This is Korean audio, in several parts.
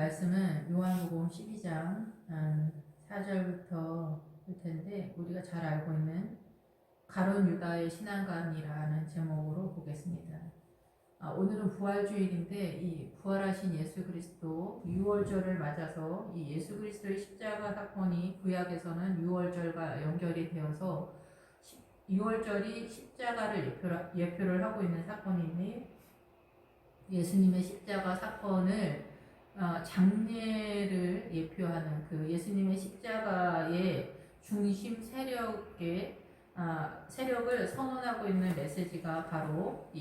말씀은 요한복음 12장 4절부터 볼 텐데 우리가 잘 알고 있는 가룟 유다의 신앙관이라는 제목으로 보겠습니다. 오늘은 부활주일인데 이 부활하신 예수 그리스도 유월절을 맞아서 이 예수 그리스도의 십자가 사건이 구약에서는 유월절과 연결이 되어서 유월절이 십자가를 예표를 하고 있는 사건인데 예수님의 십자가 사건을 장례를 예표하는 그 예수님의 십자가의 중심 세력을 선언하고 있는 메시지가 바로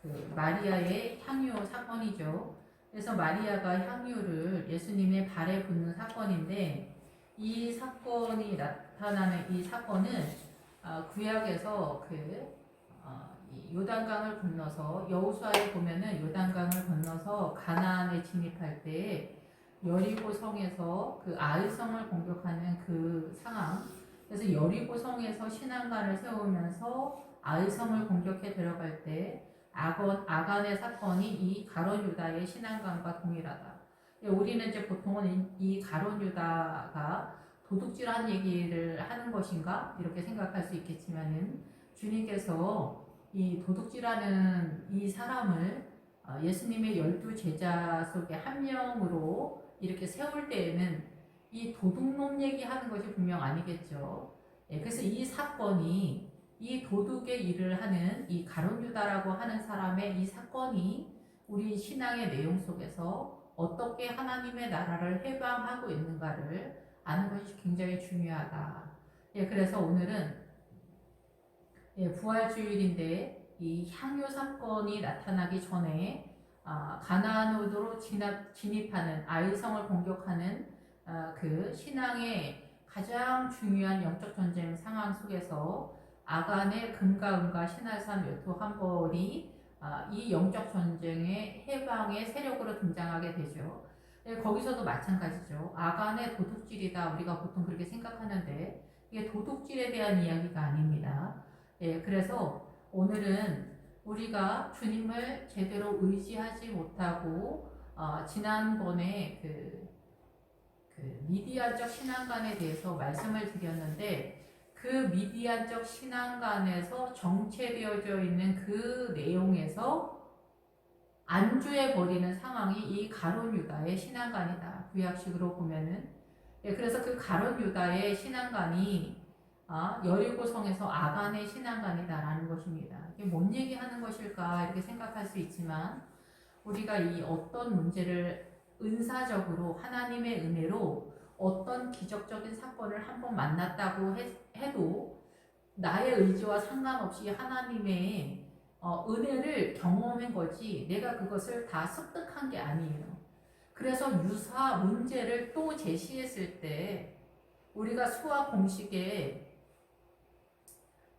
그 마리아의 향유 사건이죠. 그래서 마리아가 향유를 예수님의 발에 붓는 사건인데 이 사건이 나타나는 이 사건은 구약에서 이 요단강을 건너서 여호수아에 보면은 요단강을 건너서 가나안에 진입할 때 여리고 성에서 그 아이성을 공격하는 그 상황. 그래서 여리고 성에서 신앙관을 세우면서 아이성을 공격해 들어갈 때 아간의 사건이 이 가룟 유다의 신앙관과 동일하다. 우리는 이제 보통은 이 가룟 유다가 도둑질한 얘기를 하는 것인가 이렇게 생각할 수 있겠지만은 주님께서 이 도둑질하는 이 사람을 예수님의 12 제자 속에 한 명으로 이렇게 세울 때에는 이 도둑놈 얘기하는 것이 분명 아니겠죠. 그래서 이 사건이 이 도둑의 일을 하는 이 가룟 유다라고 하는 사람의 이 사건이 우리 신앙의 내용 속에서 어떻게 하나님의 나라를 해방하고 있는가를 아는 것이 굉장히 중요하다. 그래서 오늘은 부활주일인데 이 향유 사건이 나타나기 전에 가나안으로 진입하는 아이성을 공격하는 그 신앙의 가장 중요한 영적 전쟁 상황 속에서 아간의 금과 은과 신할산 외투 한 벌이 이 영적 전쟁의 해방의 세력으로 등장하게 되죠. 거기서도 마찬가지죠. 아간의 도둑질이다 우리가 보통 그렇게 생각하는데 이게 도둑질에 대한 이야기가 아닙니다. 그래서 오늘은 우리가 주님을 제대로 의지하지 못하고 지난번에 그 미디안적 신앙관에 대해서 말씀을 드렸는데 그 미디안적 신앙관에서 정체되어져 있는 그 내용에서 안주해 버리는 상황이 이 가룟 유다의 신앙관이다. 구약식으로 보면은 그래서 그 가룟 유다의 신앙관이 여리고성에서 아간의 신앙관이다라는 것입니다. 이게 뭔 얘기하는 것일까 이렇게 생각할 수 있지만 우리가 이 어떤 문제를 은사적으로 하나님의 은혜로 어떤 기적적인 사건을 한번 만났다고 해도 나의 의지와 상관없이 하나님의 은혜를 경험한 거지 내가 그것을 다 습득한 게 아니에요. 그래서 유사 문제를 또 제시했을 때 우리가 수학 공식에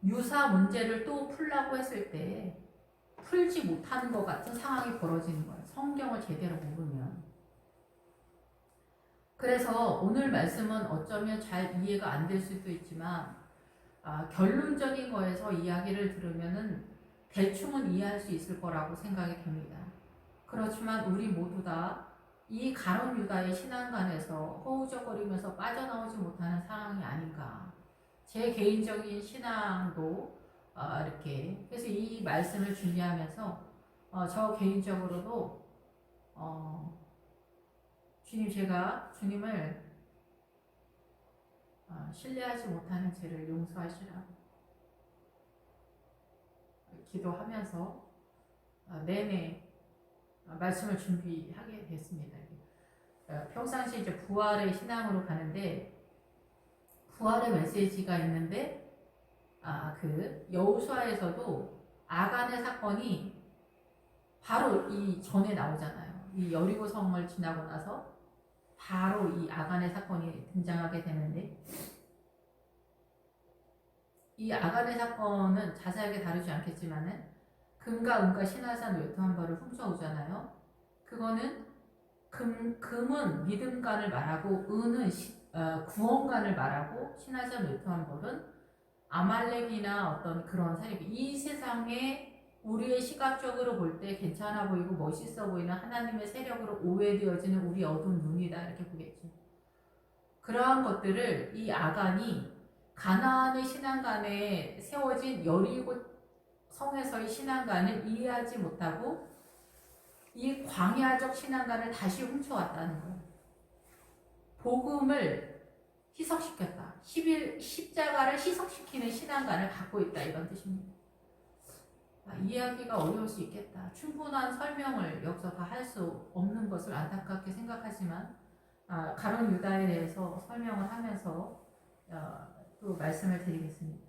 유사 문제를 또 풀라고 했을 때 풀지 못하는 것 같은 상황이 벌어지는 거예요. 성경을 제대로 모르면. 그래서 오늘 말씀은 어쩌면 잘 이해가 안 될 수도 있지만 결론적인 거에서 이야기를 들으면은 대충은 이해할 수 있을 거라고 생각이 됩니다. 그렇지만 우리 모두 다 이 가룟 유다의 신앙관에서 허우적거리면서 빠져나오지 못하는 상황이 아닌가. 제 개인적인 신앙도 이렇게 그래서 이 말씀을 준비하면서 저 개인적으로도 제가 주님을 신뢰하지 못하는 죄를 용서하시라고 기도하면서 내내 말씀을 준비하게 됐습니다. 평상시 이제 부활의 신앙으로 가는데 부활의 메시지가 있는데 그 여호수아에서도 아간의 사건이 바로 이 전에 나오잖아요. 이 여리고 성을 지나고 나서 바로 이 아간의 사건이 등장하게 되는데 이 아간의 사건은 자세하게 다루지 않겠지만은 금과 은과 신할산 외투 한 벌을 훔쳐오잖아요. 그거는 금은 믿음관을 말하고 은은 구원관을 말하고 신할산 외투 한 벌은 아말렉이나 어떤 그런 세력 이 세상의 우리의 시각적으로 볼 때 괜찮아 보이고 멋있어 보이는 하나님의 세력으로 오해되어지는 우리 어두운 눈이다 이렇게 보겠죠. 그러한 것들을 이 아간이 가나안의 신앙관에 세워진 여리고 성에서의 신앙관을 이해하지 못하고 이 광야적 신앙관을 다시 훔쳐왔다는 거예요. 복음을 희석시켰다. 십자가를 희석시키는 신앙관을 갖고 있다 이런 뜻입니다. 이해하기가 어려울 수 있겠다. 충분한 설명을 여기서 다 할 수 없는 것을 안타깝게 생각하지만 가룟 유다에 대해서 설명을 하면서 또 말씀을 드리겠습니다.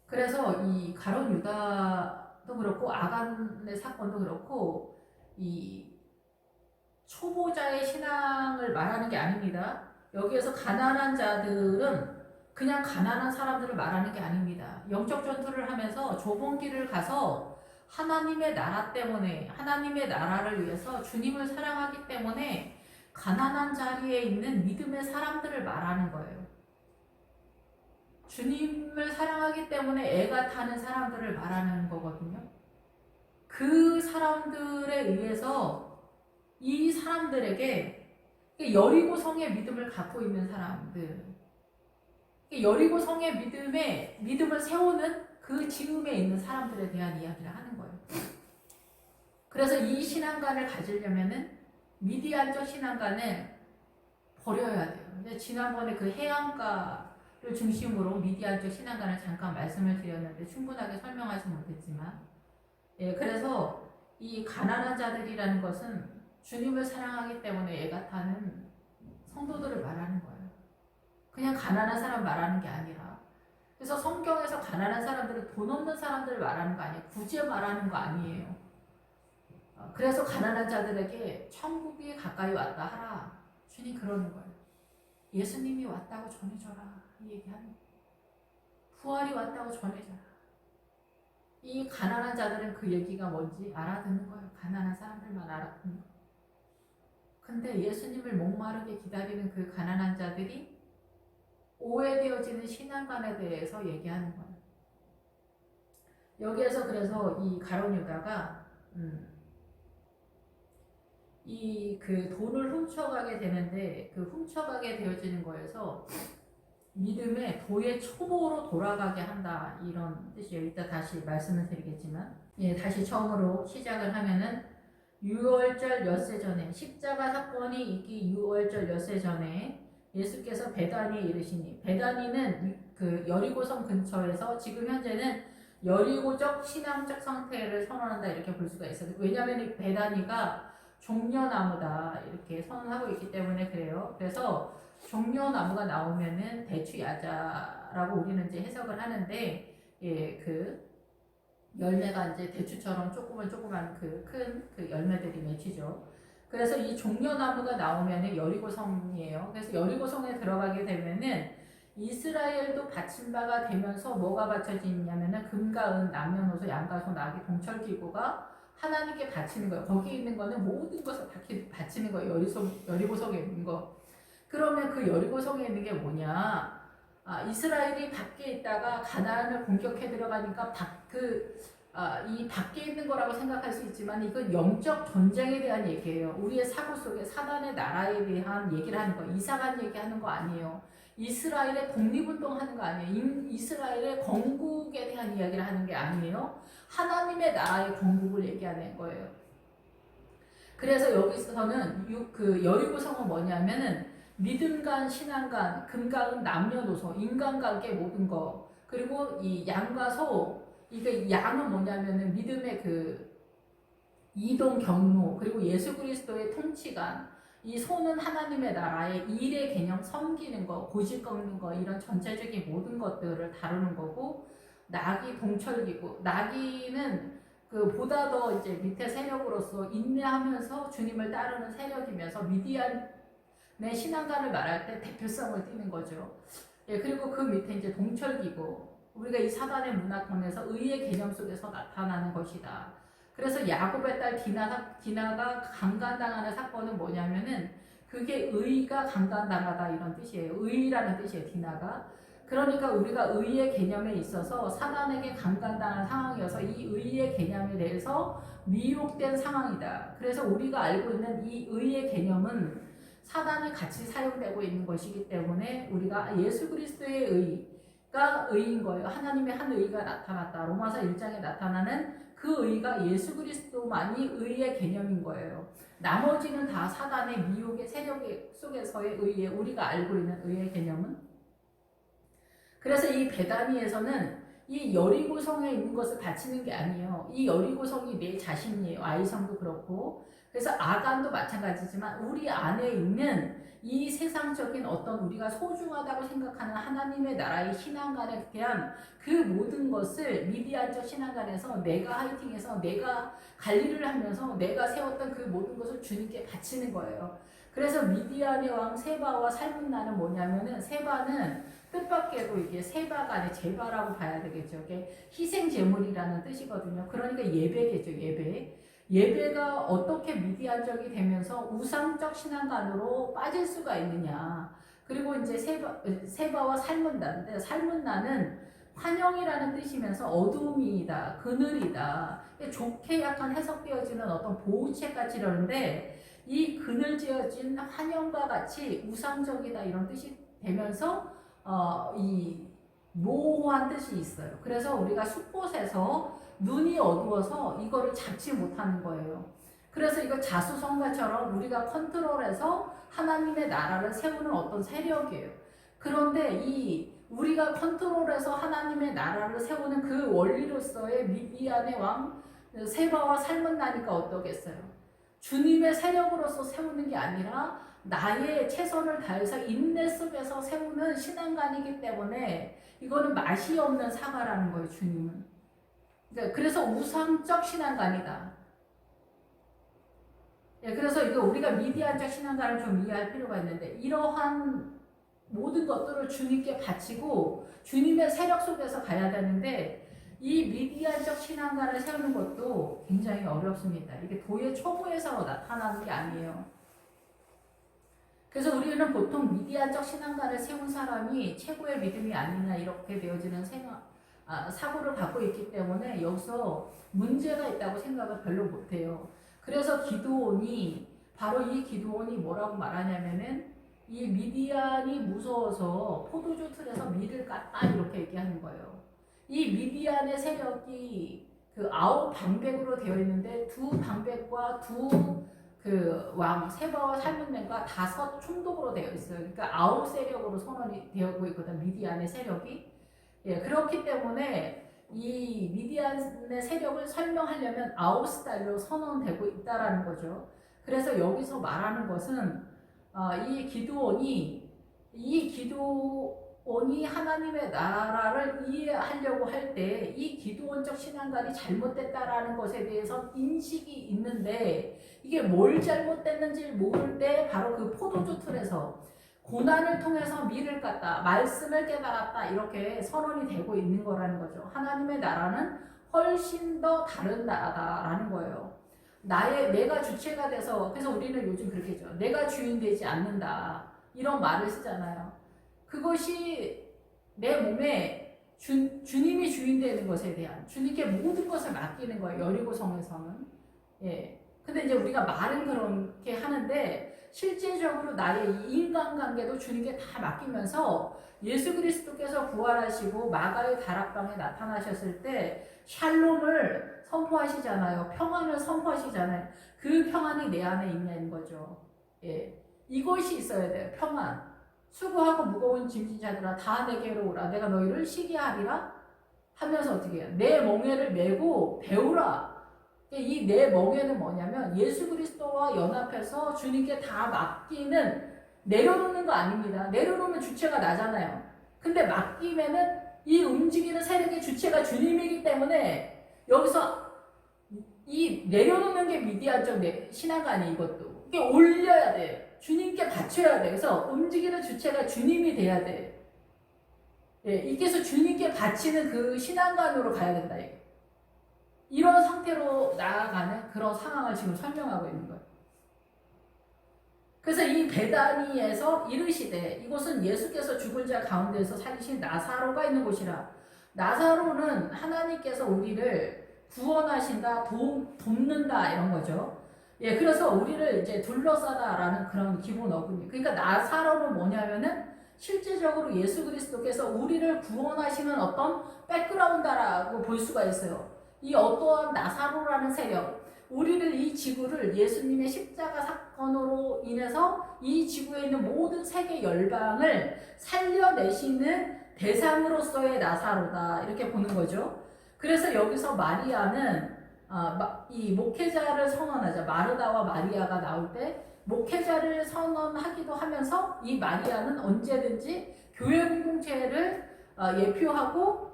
그래서 이 가룟 유다도 그렇고 아간의 사건도 그렇고 이 초보자의 신앙을 말하는 게 아닙니다. 여기에서 가난한 자들은 그냥 가난한 사람들을 말하는 게 아닙니다. 영적 전투를 하면서 좁은 길을 가서 하나님의 나라 때문에 하나님의 나라를 위해서 주님을 사랑하기 때문에 가난한 자리에 있는 믿음의 사람들을 말하는 거예요. 주님을 사랑하기 때문에 애가 타는 사람들을 말하는 거거든요. 그 사람들에 의해서 이 사람들에게 여리고성의 믿음을 갖고 있는 사람들, 여리고성의 믿음을 세우는 그 지음에 있는 사람들에 대한 이야기를 하는 거예요. 그래서 이 신앙관을 가지려면은 미디안적 신앙관을 버려야 돼요. 근데 지난번에 그 해안가를 중심으로 미디안적 신앙관을 잠깐 말씀을 드렸는데 충분하게 설명하지 못했지만, 그래서 이 가난한 자들이라는 것은 주님을 사랑하기 때문에 애가 타는 성도들을 말하는 거예요. 그냥 가난한 사람 말하는 게 아니라. 그래서 성경에서 가난한 사람들은 돈 없는 사람들을 말하는 거 아니에요. 굳이 말하는 거 아니에요. 그래서 가난한 자들에게 천국이 가까이 왔다 하라. 주님 그러는 거예요. 예수님이 왔다고 전해줘라. 이 얘기하는 거예요. 부활이 왔다고 전해줘라. 이 가난한 자들은 그 얘기가 뭔지 알아듣는 거예요. 가난한 사람들만 알아듣는 거예요. 근데 예수님을 목마르게 기다리는 그 가난한 자들이 오해되어지는 신앙관에 대해서 얘기하는 거예요. 여기에서 그래서 이 가룟 유다가 이 그 돈을 훔쳐가게 되는데 그 훔쳐가게 되어지는 거에서 믿음의 도의 초보로 돌아가게 한다 이런 뜻이에요. 이따 다시 말씀을 드리겠지만, 다시 처음으로 시작을 하면은 유월절 엿새 전에 십자가 사건이 있기 유월절 엿새 전에 예수께서 베다니에 이르시니, 베다니는 그 여리고성 근처에서 지금 현재는 여리고적 신앙적 상태를 선언한다 이렇게 볼 수가 있어요. 왜냐하면 이 베다니가 종려나무다 이렇게 선언하고 있기 때문에 그래요. 그래서 종려나무가 나오면은 대추야자라고 우리는 이제 해석을 하는데, 그 열매가 이제 대추처럼 조그만 그 큰 그 열매들이 맺히죠. 그래서 이 종려나무가 나오면은 여리고성이에요. 그래서 여리고성에 들어가게 되면은 이스라엘도 바친바가 되면서 뭐가 바쳐지냐면은 금과 은, 남녀노소, 양과 소, 나귀, 동철기구가 하나님께 바치는 거예요. 거기 있는 거는 모든 것을 바치는 거예요. 여리고성에 있는 거. 그러면 그 여리고성에 있는 게 뭐냐? 이스라엘이 밖에 있다가 가나안을 공격해 들어가니까 이 밖에 있는 거라고 생각할 수 있지만 이건 영적 전쟁에 대한 얘기예요. 우리의 사고 속에 사단의 나라에 대한 얘기를 하는 거, 이사간 얘기하는 거 아니에요. 이스라엘의 독립운동하는 거 아니에요. 이스라엘의 건국에 대한 이야기를 하는 게 아니에요. 하나님의 나라의 건국을 얘기하는 거예요. 그래서 여기서는 그 여리고성은 뭐냐면은 믿음간, 신앙간, 금강은 남녀노소, 인간관계 모든 거, 그리고 이 양과 소, 이게 양은 뭐냐면은 믿음의 그 이동 경로, 그리고 예수 그리스도의 통치관, 이 소는 하나님의 나라의 일의 개념, 섬기는 거, 고집 꺾는 거, 이런 전체적인 모든 것들을 다루는 거고, 나귀 동철기구, 나귀는 그 보다 더 이제 밑에 세력으로서 인내하면서 주님을 따르는 세력이면서 미디안의 신앙가를 말할 때 대표성을 띠는 거죠. 그리고 그 밑에 이제 동철기구, 우리가 이 사단의 문화권에서 의의 개념 속에서 나타나는 것이다. 그래서 야곱의 딸 디나가 강간당하는 사건은 뭐냐면은 그게 의가 강간당하다 이런 뜻이에요. 의라는 뜻이에요. 디나가. 그러니까 우리가 의의 개념에 있어서 사단에게 강간당한 상황이어서 이 의의 개념에 대해서 미혹된 상황이다. 그래서 우리가 알고 있는 이 의의 개념은 사단이 같이 사용되고 있는 것이기 때문에 우리가 예수 그리스도의 의가 의인 거예요. 하나님의 한 의가 나타났다. 로마서 1장에 나타나는 그 의가 예수 그리스도만이 의의 개념인 거예요. 나머지는 다 사단의 미혹의 세력 속에서의 의에 우리가 알고 있는 의의 개념은. 그래서 이 베다니에서는 이 여리고성에 있는 것을 바치는 게 아니에요. 이 여리고성이 내 자신이에요. 아이성도 그렇고. 그래서 아간도 마찬가지지만 우리 안에 있는 이 세상적인 어떤 우리가 소중하다고 생각하는 하나님의 나라의 신앙관에 대한 그 모든 것을 미디안적 신앙관에서 내가 화이팅해서 내가 관리를 하면서 내가 세웠던 그 모든 것을 주님께 바치는 거예요. 그래서 미디안의 왕 세바와 살문나는 뭐냐면은 세바는 뜻밖에도 이게 세바가 아니라 제바라고 봐야 되겠죠. 이게 희생 제물이라는 뜻이거든요. 그러니까 예배겠죠. 예배가 어떻게 미디안적이 되면서 우상적 신앙관으로 빠질 수가 있느냐. 그리고 이제 세바와 살문나인데 살문나는 환영이라는 뜻이면서 어둠이다, 그늘이다. 좋게 약간 해석되어지는 어떤 보호책 같이 이러는데 이 그늘지어진 환영과 같이 우상적이다 이런 뜻이 되면서 이 모호한 뜻이 있어요. 그래서 우리가 숲곳에서 눈이 어두워서 이거를 잡지 못하는 거예요. 그래서 이거 자수성가처럼 우리가 컨트롤해서 하나님의 나라를 세우는 어떤 세력이에요. 그런데 이 우리가 컨트롤해서 하나님의 나라를 세우는 그 원리로서의 미디안의 왕 세바와 살문나니까 어떠겠어요? 주님의 세력으로서 세우는 게 아니라 나의 최선을 다해서 인내 속에서 세우는 신앙관이기 때문에 이거는 맛이 없는 사과라는 거예요. 주님은. 그래서 우상적 신앙관이다. 그래서 이거 우리가 미디안적 신앙관을 좀 이해할 필요가 있는데 이러한 모든 것들을 주님께 바치고 주님의 세력 속에서 가야 되는데 이 미디안적 신앙관을 세우는 것도 굉장히 어렵습니다. 이게 도의 초보에서 나타나는 게 아니에요. 그래서 우리는 보통 미디안적 신앙관을 세운 사람이 최고의 믿음이 아니냐 이렇게 되어지는 사고를 갖고 있기 때문에 여기서 문제가 있다고 생각을 별로 못해요. 그래서 바로 이 기드온이 뭐라고 말하냐면은 이 미디안이 무서워서 포도주 틀에서 밀을 깠다 이렇게 얘기하는 거예요. 이 미디안의 세력이 그 9방백으로 되어 있는데 2방백과 왕 세바와 살문맨과 5 총독으로 되어 있어요. 그러니까 9 세력으로 선언이 되고 있거든. 미디안의 세력이. 그렇기 때문에 이 미디안의 세력을 설명하려면 9 스타일로 선언되고 있다라는 거죠. 그래서 여기서 말하는 것은 이 기드온이 하나님의 나라를 이해하려고 할 때 이 기드온적 신앙관이 잘못됐다라는 것에 대해서 인식이 있는데 이게 뭘 잘못됐는지 모를 때 바로 그 포도주 틀에서 고난을 통해서 밀을 깠다, 말씀을 깨달았다 이렇게 선언이 되고 있는 거라는 거죠. 하나님의 나라는 훨씬 더 다른 나라다라는 거예요. 내가 주체가 돼서 그래서 우리는 요즘 그렇게 했죠. 내가 주인 되지 않는다 이런 말을 쓰잖아요. 그것이 내 몸에 주님이 주인 되는 것에 대한 주님께 모든 것을 맡기는 거예요. 여리고성에서는. 근데 이제 우리가 말은 그렇게 하는데 실제적으로 나의 인간관계도 주님께 다 맡기면서 예수 그리스도께서 부활하시고 마가의 다락방에 나타나셨을 때 샬롬을 선포하시잖아요. 평안을 선포하시잖아요. 그 평안이 내 안에 있냐는 거죠. 이것이 있어야 돼요. 평안. 수고하고 무거운 짐진 자들아 다 내게로 오라. 내가 너희를 쉬게 하리라 하면서 어떻게 해요? 내 멍에를 메고 배우라. 이 내 멍에는 뭐냐면 예수 그리스도와 연합해서 주님께 다 맡기는 내려놓는 거 아닙니다. 내려놓으면 주체가 나잖아요. 근데 맡기면은 이 움직이는 세력의 주체가 주님이기 때문에 여기서 이 내려놓는 게 미디안적 신앙관이 이것도. 이게 올려야 돼. 주님께 바쳐야 돼. 그래서 움직이는 주체가 주님이 돼야 돼. 이게서 주님께 바치는 그 신앙관으로 가야 된다. 이런 상태로 나아가는 그런 상황을 지금 설명하고 있는 거예요. 그래서 이 베다니에서 이르시되 이곳은 예수께서 죽은 자 가운데에서 살리신 나사로가 있는 곳이라. 나사로는 하나님께서 우리를 구원하신다, 돕는다 이런 거죠. 예, 그래서 우리를 이제 둘러싸다라는 그런 기본 어근이. 그러니까 나사로는 뭐냐면은 실제적으로 예수 그리스도께서 우리를 구원하시는 어떤 백그라운드라고 볼 수가 있어요. 이 어떠한 나사로라는 세력, 우리를 이 지구를 예수님의 십자가 사건으로 인해서 이 지구에 있는 모든 세계 열방을 살려내시는 대상으로서의 나사로다 이렇게 보는 거죠. 그래서 여기서 마리아는 이 목회자를 선언하자. 마르다와 마리아가 나올 때 목회자를 선언하기도 하면서 이 마리아는 언제든지 교회 공동체를 예표하고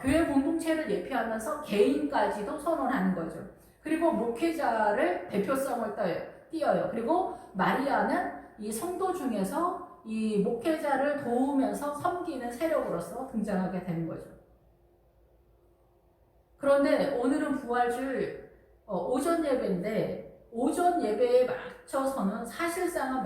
교회 공동체를 예표하면서 개인까지도 선언하는 거죠. 그리고 목회자를 대표성을 띄어요. 그리고 마리아는 이 성도 중에서 이 목회자를 도우면서 섬기는 세력으로서 등장하게 되는 거죠. 그런데 오늘은 부활줄 오전 예배인데 오전 예배에 맞춰서는 사실상은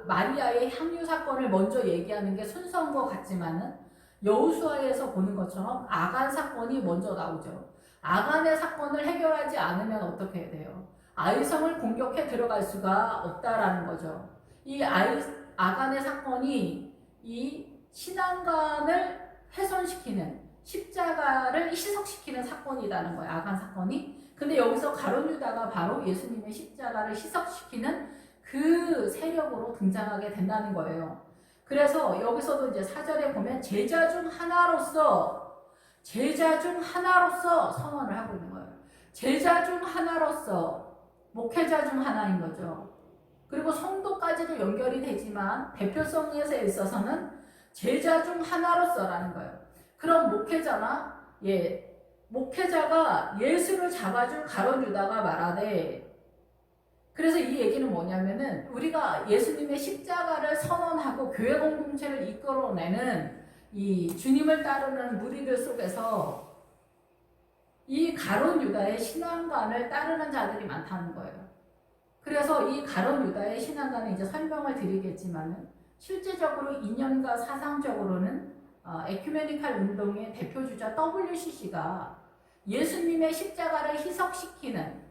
마리아의 향유 사건을 먼저 얘기하는 게 순서인 것 같지만은 여호수아에서 보는 것처럼 아간 사건이 먼저 나오죠. 아간의 사건을 해결하지 않으면 어떻게 해야 돼요? 아이성을 공격해 들어갈 수가 없다라는 거죠. 이 아간의 사건이 이 신앙관을 훼손시키는 십자가를 희석시키는 사건이라는 거예요. 아간 사건이. 근데 여기서 가룟 유다가 바로 예수님의 십자가를 희석시키는 그 세력으로 등장하게 된다는 거예요. 그래서 여기서도 이제 4절에 보면 제자 중 하나로서 선언을 하고 있는 거예요. 제자 중 하나로서 목회자 중 하나인 거죠. 그리고 성도까지도 연결이 되지만 대표성에서 있어서는 제자 중 하나로서라는 거예요. 그럼 목회자가 예수를 잡아줄 가룟 유다가 말하되, 그래서 이 얘기는 뭐냐면은 우리가 예수님의 십자가를 선언하고 교회 공동체를 이끌어내는 이 주님을 따르는 무리들 속에서 이 가룟 유다의 신앙관을 따르는 자들이 많다는 거예요. 그래서 이 가룟 유다의 신앙관은 이제 설명을 드리겠지만은 실제적으로 이념과 사상적으로는 에큐메니칼 운동의 대표주자 WCC가 예수님의 십자가를 희석시키는,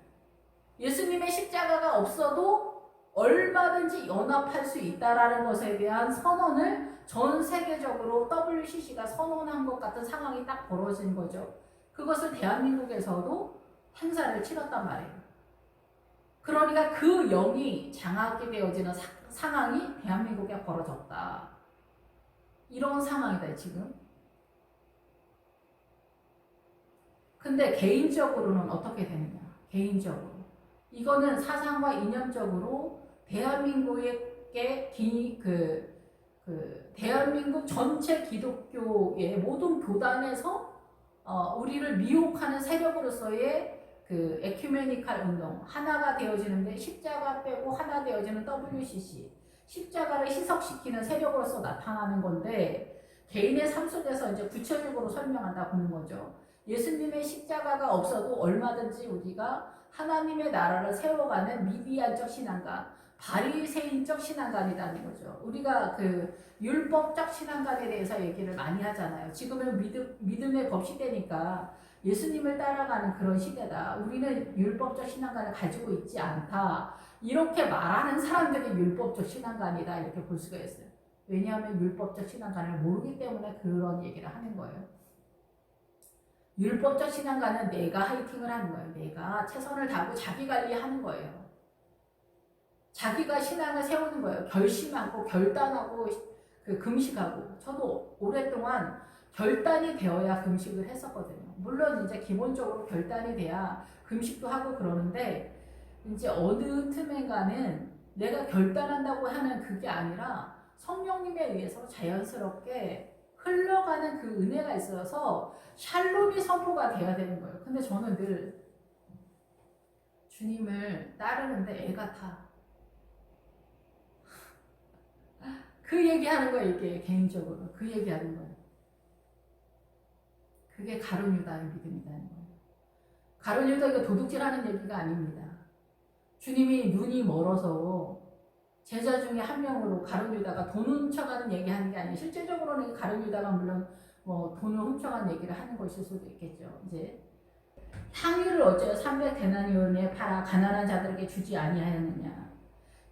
예수님의 십자가가 없어도 얼마든지 연합할 수 있다라는 것에 대한 선언을 전 세계적으로 WCC가 선언한 것 같은 상황이 딱 벌어진 거죠. 그것을 대한민국에서도 행사를 치렀단 말이에요. 그러니까 그 영이 장악이 되어지는 상황이 대한민국에 벌어졌다. 이런 상황이다 지금. 근데 개인적으로는 어떻게 되느냐. 개인적으로 이거는 사상과 이념적으로 대한민국의 대한민국 전체 기독교의 모든 교단에서 우리를 미혹하는 세력으로서의 그 에큐메니칼 운동, 하나가 되어지는데 십자가 빼고 하나 되어지는 WCC, 십자가를 희석시키는 세력으로서 나타나는 건데, 개인의 삶 속에서 이제 구체적으로 설명한다 보는 거죠. 예수님의 십자가가 없어도 얼마든지 우리가 하나님의 나라를 세워가는 미디안적 신앙관, 바리새인적 신앙관이라는 거죠. 우리가 그 율법적 신앙관에 대해서 얘기를 많이 하잖아요. 지금은 믿음의 법 시대니까 예수님을 따라가는 그런 시대다. 우리는 율법적 신앙관을 가지고 있지 않다. 이렇게 말하는 사람들이 율법적 신앙관이다. 이렇게 볼 수가 있어요. 왜냐하면 율법적 신앙관을 모르기 때문에 그런 얘기를 하는 거예요. 율법적 신앙관은 내가 하이팅을 하는 거예요. 내가 최선을 다하고 자기 관리하는 거예요. 자기가 신앙을 세우는 거예요. 결심하고 결단하고 금식하고. 저도 오랫동안 결단이 되어야 금식을 했었거든요. 물론 이제 기본적으로 결단이 돼야 금식도 하고 그러는데, 이제 어느 틈엔가는 내가 결단한다고 하는 그게 아니라 성령님에 의해서 자연스럽게 흘러가는 그 은혜가 있어서 샬롬이 선포가 돼야 되는 거예요. 근데 저는 늘 주님을 따르는데 애 같아. 그 얘기하는 거예요. 이게 개인적으로 그 얘기하는 거예요. 그게 가룟 유다의 믿음이라는 거예요. 가룟 유다 이거 도둑질하는 얘기가 아닙니다. 주님이 눈이 멀어서 제자 중에 한 명으로 가룟 유다가 돈 훔쳐가는 얘기하는 게 아니에요. 실질적으로는 가룟 유다가 물론 뭐 돈을 훔쳐간 얘기를 하는 것일 수도 있겠죠. 이제 향유를 어째 300데나리온에 팔아 가난한 자들에게 주지 아니하였느냐.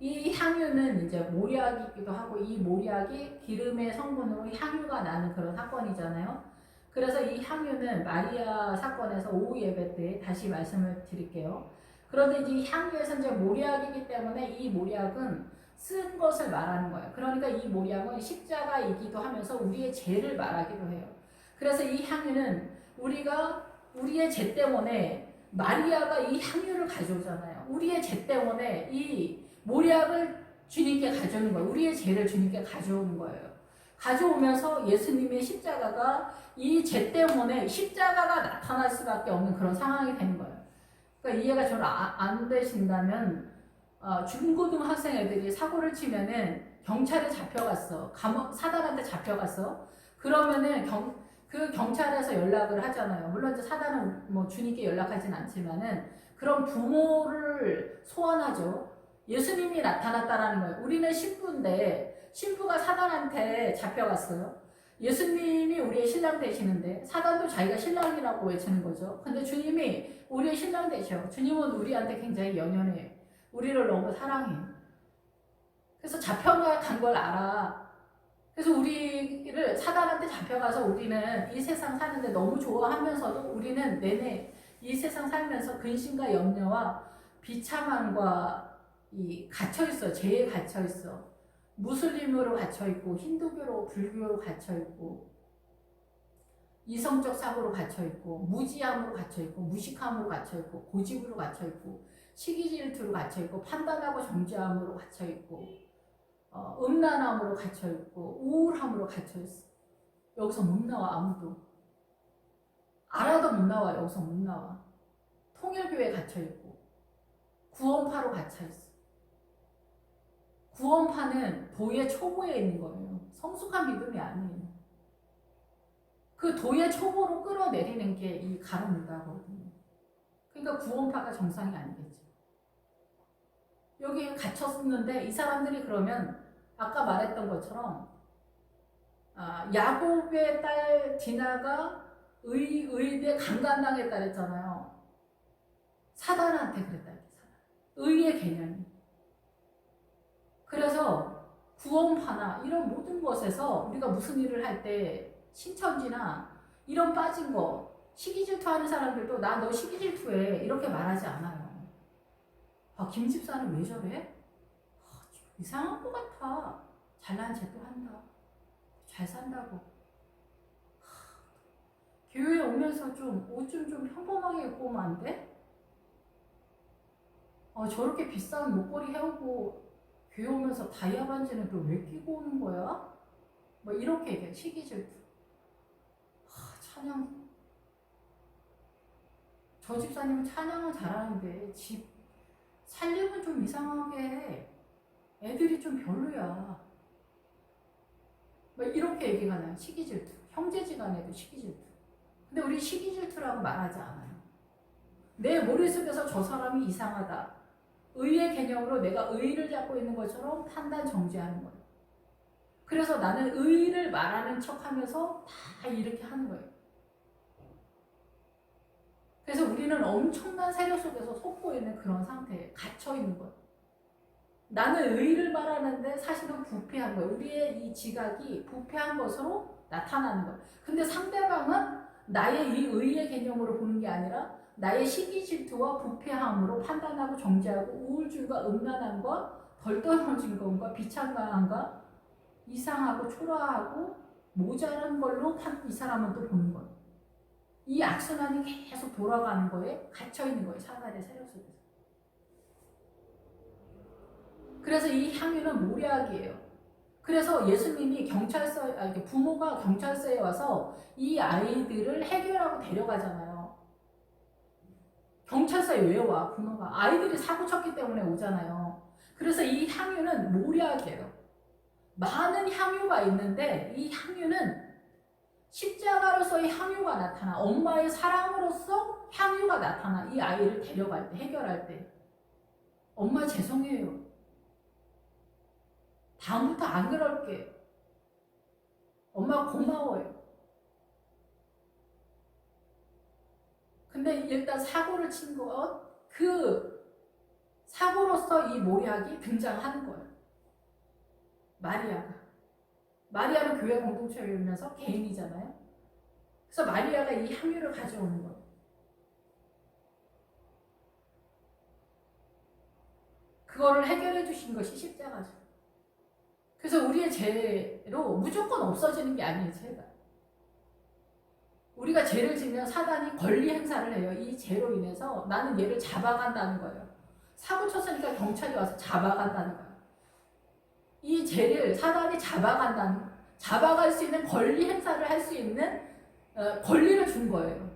이 향유는 이제 모략이기도 하고 이 모략이 기름의 성분으로 향유가 나는 그런 사건이잖아요. 그래서 이 향유는 마리아 사건에서 오후 예배 때 다시 말씀을 드릴게요. 그런데 이제 이 향유에서 이제 모략이기 때문에 이 모략은 쓴 것을 말하는 거예요. 그러니까 이 모략은 십자가이기도 하면서 우리의 죄를 말하기도 해요. 그래서 이 향유는 우리의 죄 때문에 마리아가 이 향유를 가져오잖아요. 우리의 죄 때문에 이 모략을 주님께 가져오는 거예요. 우리의 죄를 주님께 가져오는 거예요. 가져오면서 예수님의 십자가가 이 죄 때문에 십자가가 나타날 수밖에 없는 그런 상황이 되는 거예요. 그러니까 이해가 잘 안 되신다면 중고등학생 애들이 사고를 치면은 경찰에 잡혀갔어. 사단한테 잡혀갔어. 그러면은 그 경찰에서 연락을 하잖아요. 물론 이제 사단은 뭐 주님께 연락하진 않지만은 그런 부모를 소환하죠. 예수님이 나타났다라는 거예요. 우리는 신부인데 신부가 사단한테 잡혀갔어요. 예수님이 우리의 신랑 되시는데 사단도 자기가 신랑이라고 외치는 거죠. 근데 주님이 우리의 신랑 되셔. 주님은 우리한테 굉장히 연연해. 우리를 너무 사랑해. 그래서 잡혀간 걸 알아. 그래서 우리를 사단한테 잡혀가서 우리는 이 세상 사는데 너무 좋아하면서도 우리는 내내 이 세상 살면서 근심과 염려와 비참함과 갇혀있어. 죄에 갇혀있어. 무슬림으로 갇혀있고 힌두교로 불교로 갇혀있고 이성적 사고로 갇혀있고 무지함으로 갇혀있고 무식함으로 갇혀있고 고집으로 갇혀있고 시기질투로 갇혀있고 판단하고 정죄함으로 갇혀있고 음란함으로 갇혀있고 우울함으로 갇혀있어. 여기서 못 나와. 아무도 알아도 못 나와. 여기서 못 나와. 통일교에 갇혀있고 구원파로 갇혀있어. 구원파는 도의 초보에 있는 거예요. 성숙한 믿음이 아니에요. 그 도의 초보로 끌어내리는 게 이 가룟 유다거든요. 그러니까 구원파가 정상이 아니겠죠. 여기 갇혔는데 이 사람들이 그러면 아까 말했던 것처럼 야곱의 딸 디나가 의대 강간당했다 그랬잖아요. 사단한테 그랬다. 의의 개념이. 그래서 구원파나 이런 모든 것에서 우리가 무슨 일을 할 때 신천지나 이런 빠진 거 시기 질투하는 사람들도 나 너 시기 질투해 이렇게 말하지 않아요. 김 집사는 왜 저래? 이상한 것 같아. 잘난 체도 한다. 잘 산다고. 교회에 오면서 옷 좀 평범하게 입고 오면 안 돼? 저렇게 비싼 목걸이 해오고 교회 오면서 다이아 반지는 또 왜 끼고 오는 거야? 뭐 이렇게 얘기해. 시기 질투. 찬양. 저 집사님은 찬양은 잘하는데 집 살림은 좀 이상하게 해. 애들이 좀 별로야. 뭐 이렇게 얘기가 나요. 시기 질투. 형제지간에도 시기 질투. 근데 우리 시기 질투라고 말하지 않아요. 내 머릿속에서 저 사람이 이상하다. 의의 개념으로 내가 의를 잡고 있는 것처럼 판단 정죄하는 거예요. 그래서 나는 의를 말하는 척하면서 다 이렇게 하는 거예요. 그래서 우리는 엄청난 세력 속에서 속고 있는 그런 상태에 갇혀 있는 거예요. 나는 의를 말하는데 사실은 부패한 거예요. 우리의 이 지각이 부패한 것으로 나타나는 거예요. 근데 상대방은 나의 이 의의 개념으로 보는 게 아니라 나의 시기 질투와 부패함으로 판단하고 정죄하고 우울증과 음란함과 덜 떨어진 것과 비참감과 이상하고 초라하고 모자란 걸로 이 사람은 또 보는 거예요. 이 악순환이 계속 돌아가는 거에 갇혀있는 거예요. 사단의 세력 속에서. 그래서 이 향유는 모략이에요. 그래서 예수님이 부모가 경찰서에 와서 이 아이들을 해결하고 데려가잖아요. 경찰서에 왜 와? 부모가. 아이들이 사고 쳤기 때문에 오잖아요. 그래서 이 향유는 모략이에요. 많은 향유가 있는데 이 향유는 십자가로서의 향유가 나타나. 엄마의 사랑으로서 향유가 나타나. 이 아이를 데려갈 때, 해결할 때. 엄마 죄송해요. 다음부터 안 그럴게. 엄마 고마워요. 근데 일단 사고를 친 것, 그 사고로서 이 모략이 등장하는 거예요. 마리아는 교회 공동체를 이루면서 개인이잖아요. 그래서 마리아가 이 향유를 가져오는 거예요. 그거를 해결해 주신 것이 십자가죠. 그래서 우리의 죄로 무조건 없어지는 게 아니에요, 죄가. 우리가 죄를 지면 사단이 권리 행사를 해요. 이 죄로 인해서 나는 얘를 잡아간다는 거예요. 사고 쳤으니까 경찰이 와서 잡아간다는 거예요. 이 죄를 사단이 잡아갈 수 있는 권리 행사를 할 수 있는 권리를 준 거예요.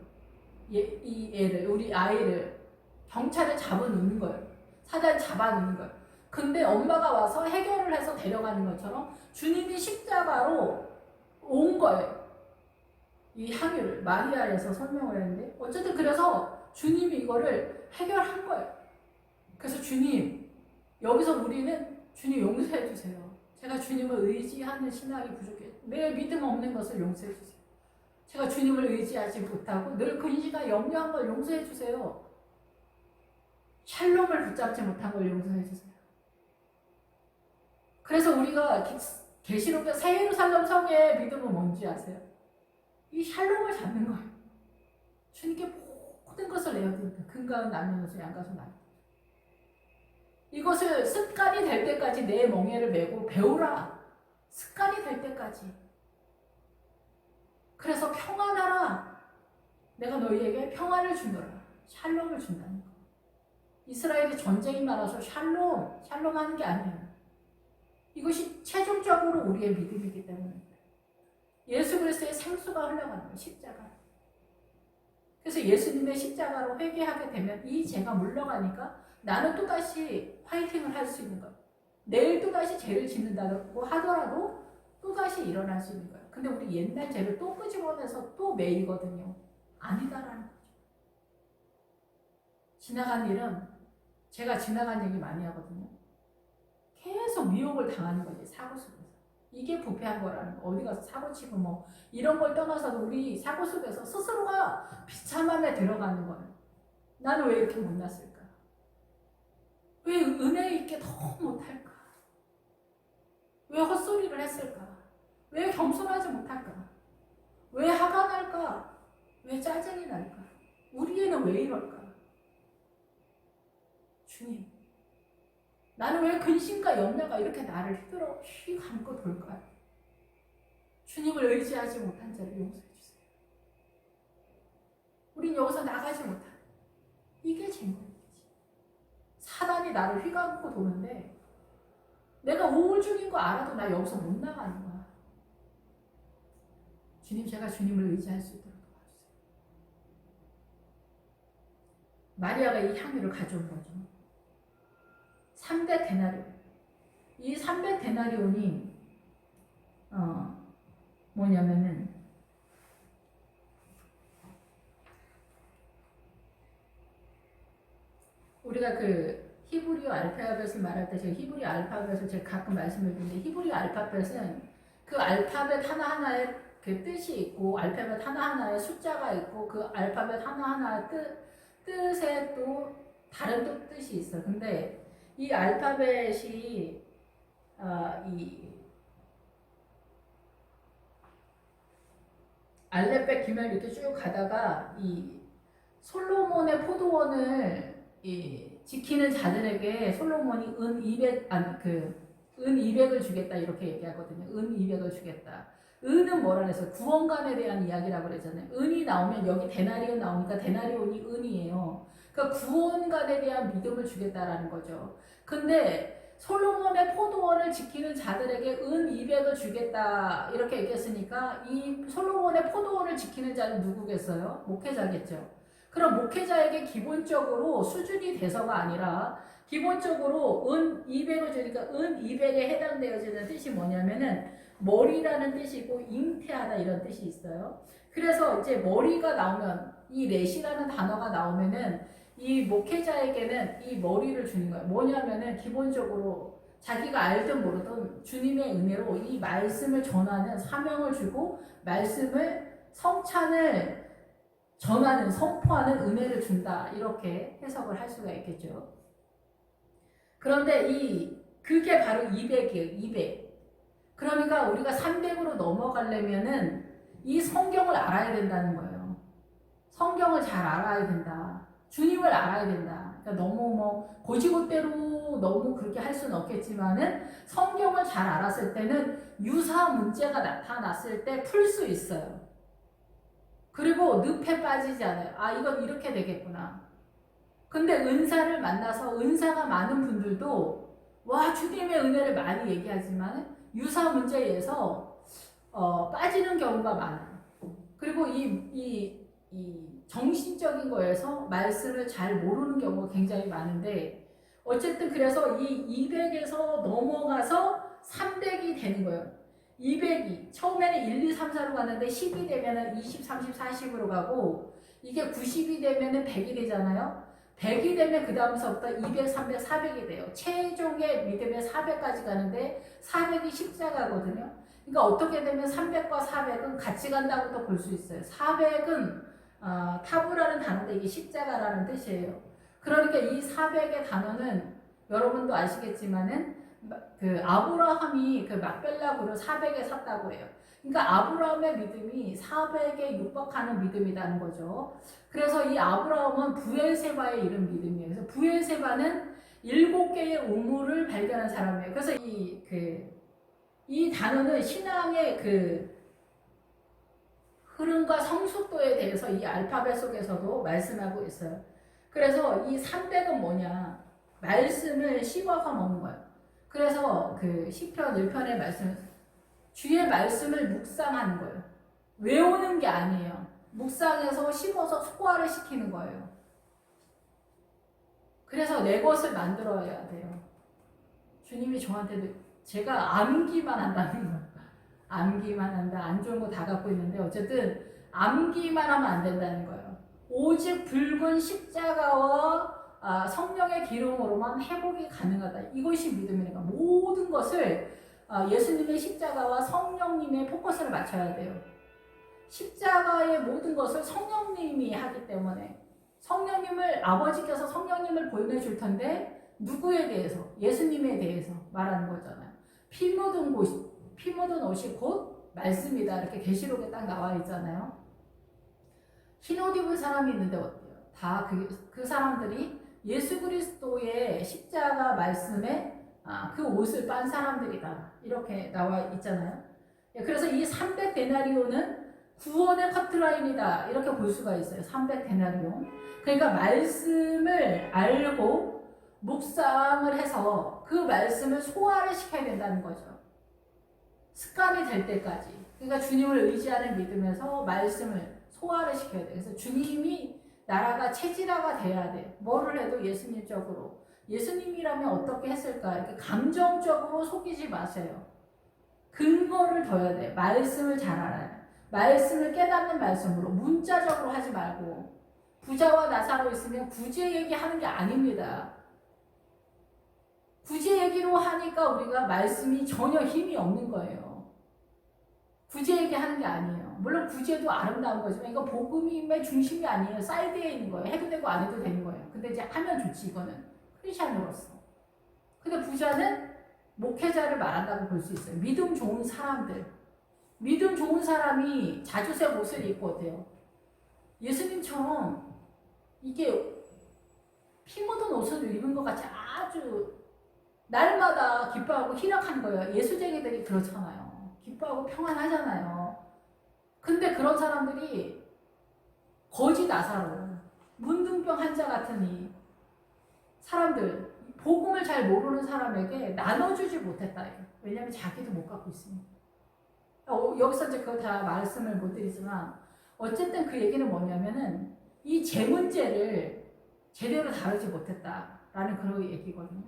이 애를, 우리 아이를 경찰에 잡아놓는 거예요. 사단이 잡아놓는 거예요. 근데 엄마가 와서 해결을 해서 데려가는 것처럼 주님이 십자가로 온 거예요. 이 향유를 마리아에서 설명을 했는데 어쨌든 그래서 주님이 이거를 해결한 거예요. 그래서 주님, 여기서 우리는 주님 용서해 주세요. 제가 주님을 의지하는 신앙이 부족해요. 내 믿음 없는 것을 용서해 주세요. 제가 주님을 의지하지 못하고 늘 근심과 염려한 걸 용서해 주세요. 샬롬을 붙잡지 못한 걸 용서해 주세요. 그래서 우리가 계시록의 새 예루살렘 성의 믿음은 뭔지 아세요? 이 샬롬을 잡는 거예요. 주님께 모든 것을 내어드립니다. 금가은 나누어서 양가서 나누. 이것을 습관이 될 때까지 내 멍에를 메고 배우라. 습관이 될 때까지. 그래서 평안하라. 내가 너희에게 평안을 주노라. 샬롬을 준다는 거. 이스라엘이 전쟁이 많아서 샬롬 하는 게 아니에요. 이것이 최종적으로 우리의 믿음이기 때문입니다. 예수 그리스도의 생수가 흘러가는 거예요. 십자가. 그래서 예수님의 십자가로 회개하게 되면 이 죄가 물러가니까 나는 또다시 화이팅을 할 수 있는 거예요. 내일 또다시 죄를 짓는다고 하더라도 또다시 일어날 수 있는 거예요. 근데 우리 옛날 죄를 또 끄집어내서 또 매이거든요. 아니다라는 거죠. 지나간 일은 제가 지나간 얘기 많이 하거든요. 계속 미혹을 당하는 거지, 사고 속에서. 이게 부패한 거라는 거. 어디 가서 사고 치고 뭐 이런 걸 떠나서도 우리 사고 속에서 스스로가 비참함에 들어가는 거예요. 나는 왜 이렇게 못났을까? 왜 은혜 있게 더 못할까? 왜 헛소리를 했을까? 왜 겸손하지 못할까? 왜 화가 날까? 왜 짜증이 날까? 우리 애는 왜 이럴까? 주님, 나는 왜 근심과 염려가 이렇게 나를 휘둘러 감고 돌까요? 주님을 의지하지 못한 자를 용서해 주세요. 우린 여기서 나가지 못한, 이게 죄인이지. 사단이 나를 휘감고 도는데 내가 우울증인 거 알아도 나 여기서 못 나가는 거야. 주님, 제가 주님을 의지할 수 있도록 도와주세요. 마리아가 이 향유를 가져온 거죠. 300 데나리온. 이 300 데나리온이 뭐냐면은 우리가 그 히브리어 알파벳을 말할 때 제가 히브리 알파벳을 제가 가끔 말씀을 드리는데 히브리 알파벳은 그 알파벳 하나하나에 그 뜻이 있고 알파벳 하나하나에 숫자가 있고 그 알파벳 하나하나의 뜻에 또 다른 뜻이 있어요. 근데 이 알파벳이 이 알렙벳 기멜 이렇게 쭉 가다가 이 솔로몬의 포도원을 지키는 자들에게 솔로몬이 은 200을 주겠다 이렇게 얘기하거든요. 은 200을 주겠다. 은은 뭐라 그래서 구원관에 대한 이야기라고 그러잖아요. 은이 나오면 여기 데나리온 나오니까 데나리온이 은이에요. 그러니까 구원관에 대한 믿음을 주겠다라는 거죠. 근데 솔로몬의 포도원을 지키는 자들에게 은 200을 주겠다 이렇게 얘기했으니까 이 솔로몬의 포도원을 지키는 자는 누구겠어요? 목회자겠죠. 그럼 목회자에게 기본적으로 수준이 돼서가 아니라 기본적으로 은 200을 주니까 은 200에 해당되어지는 뜻이 뭐냐면은 머리라는 뜻이고 잉태하다 이런 뜻이 있어요. 그래서 이제 머리가 나오면 이 렛이라는 단어가 나오면은 이 목회자에게는 이 머리를 주는 거예요. 뭐냐면은 기본적으로 자기가 알든 모르든 주님의 은혜로 이 말씀을 전하는 사명을 주고 말씀을 성찬을 전하는 선포하는 은혜를 준다 이렇게 해석을 할 수가 있겠죠. 그런데 그게 바로 200이에요. 200. 그러니까 우리가 300으로 넘어가려면은 이 성경을 알아야 된다는 거예요. 성경을 잘 알아야 된다. 주님을 알아야 된다. 그러니까 너무 고지고대로 너무 그렇게 할 수는 없겠지만은 성경을 잘 알았을 때는 유사 문제가 나타났을 때 풀 수 있어요. 그리고 늪에 빠지지 않아요. 아, 이건 이렇게 되겠구나. 근데 은사를 만나서 은사가 많은 분들도 와, 주님의 은혜를 많이 얘기하지만 유사 문제에서 빠지는 경우가 많아요. 그리고 이 정신적인 거에서 말씀을 잘 모르는 경우가 굉장히 많은데 어쨌든 그래서 이 200에서 넘어가서 300이 되는 거예요. 200이 처음에는 1, 2, 3, 4로 갔는데 10이 되면은 20, 30, 40으로 가고 이게 90이 되면은 100이 되잖아요. 100이 되면 그 다음서부터 200, 300, 400이 돼요. 최종의 믿음의 400까지 가는데 400이 십자가거든요. 그러니까 어떻게 되면 300과 400은 같이 간다고도 볼 수 있어요. 400은 타부라는 단어인데 이게 십자가라는 뜻이에요. 그러니까 이 400의 단어는 여러분도 아시겠지만은 그 아브라함이 그 막벨라굴을 400에 샀다고 해요. 그러니까 아브라함의 믿음이 400에 육박하는 믿음이라는 거죠. 그래서 이 아브라함은 부엘세바에 이른 믿음이에요. 그래서 부엘세바는 7개의 우물을 발견한 사람이에요. 그래서 이 단어는 신앙의 그 흐름과 성숙도에 대해서 이 알파벳 속에서도 말씀하고 있어요. 그래서 이 300은 뭐냐? 말씀을 씹어서 먹는 거예요. 그래서 그 시편 1편의 말씀, 주의 말씀을 묵상하는 거예요. 외우는 게 아니에요. 묵상해서 씹어서 소화를 시키는 거예요. 그래서 내 것을 만들어야 돼요. 주님이 저한테도 제가 암기만 한다는 거예요. 암기만 한다. 안 좋은 거 다 갖고 있는데 어쨌든 암기만 하면 안 된다는 거예요. 오직 붉은 십자가와 성령의 기름으로만 회복이 가능하다. 이것이 믿음이니까 모든 것을 예수님의 십자가와 성령님의 포커스를 맞춰야 돼요. 십자가의 모든 것을 성령님이 하기 때문에 성령님을 아버지께서 성령님을 보내줄 텐데 누구에 대해서? 예수님에 대해서 말하는 거잖아요. 피 묻은 옷이 곧 말씀이다. 이렇게 계시록에 딱 나와 있잖아요. 흰 옷 입은 사람이 있는데 어때요? 다 그 사람들이 예수 그리스도의 십자가 말씀에 그 옷을 빤 사람들이다. 이렇게 나와 있잖아요. 그래서 이 300데나리온은 구원의 커트라인이다. 이렇게 볼 수가 있어요. 300데나리온. 그러니까 말씀을 알고 묵상을 해서 그 말씀을 소화를 시켜야 된다는 거죠. 습관이 될 때까지. 그러니까 주님을 의지하는 믿음에서 말씀을 소화를 시켜야 돼요. 그래서 주님이 나라가 체질화가 돼야 돼. 뭐를 해도 예수님적으로. 예수님이라면 어떻게 했을까? 이렇게 감정적으로 속이지 마세요. 근거를 둬야 돼. 말씀을 잘 알아요. 말씀을 깨닫는 말씀으로 문자적으로 하지 말고 부자와 나사로 있으면 구제 얘기하는 게 아닙니다. 구제 얘기로 하니까 우리가 말씀이 전혀 힘이 없는 거예요. 구제 얘기하는 게 아니에요. 물론 구제도 아름다운 거지만 이거 복음의 중심이 아니에요. 사이드에 있는 거예요. 해도 되고 안 해도 되는 거예요. 근데 이제 하면 좋지 이거는 크리스찬으로서. 근데 부자는 목회자를 말한다고 볼 수 있어요. 믿음 좋은 사람들. 믿음 좋은 사람이 자주색 옷을 입고 어때요? 예수님처럼 이게 피 묻은 옷을 입은 것 같이 아주 날마다 기뻐하고 희락한 거예요. 예수쟁이들이 그렇잖아요. 기뻐하고 평안하잖아요. 근데 그런 사람들이 거지 나사로 문둥병 환자 같은 이 사람들 복음을 잘 모르는 사람에게 나눠주지 못했다. 왜냐하면 자기도 못 갖고 있으니까. 여기서 이제 그거 다 말씀을 못 드리지만 어쨌든 그 얘기는 뭐냐면은 이 제 문제를 제대로 다루지 못했다라는 그런 얘기거든요.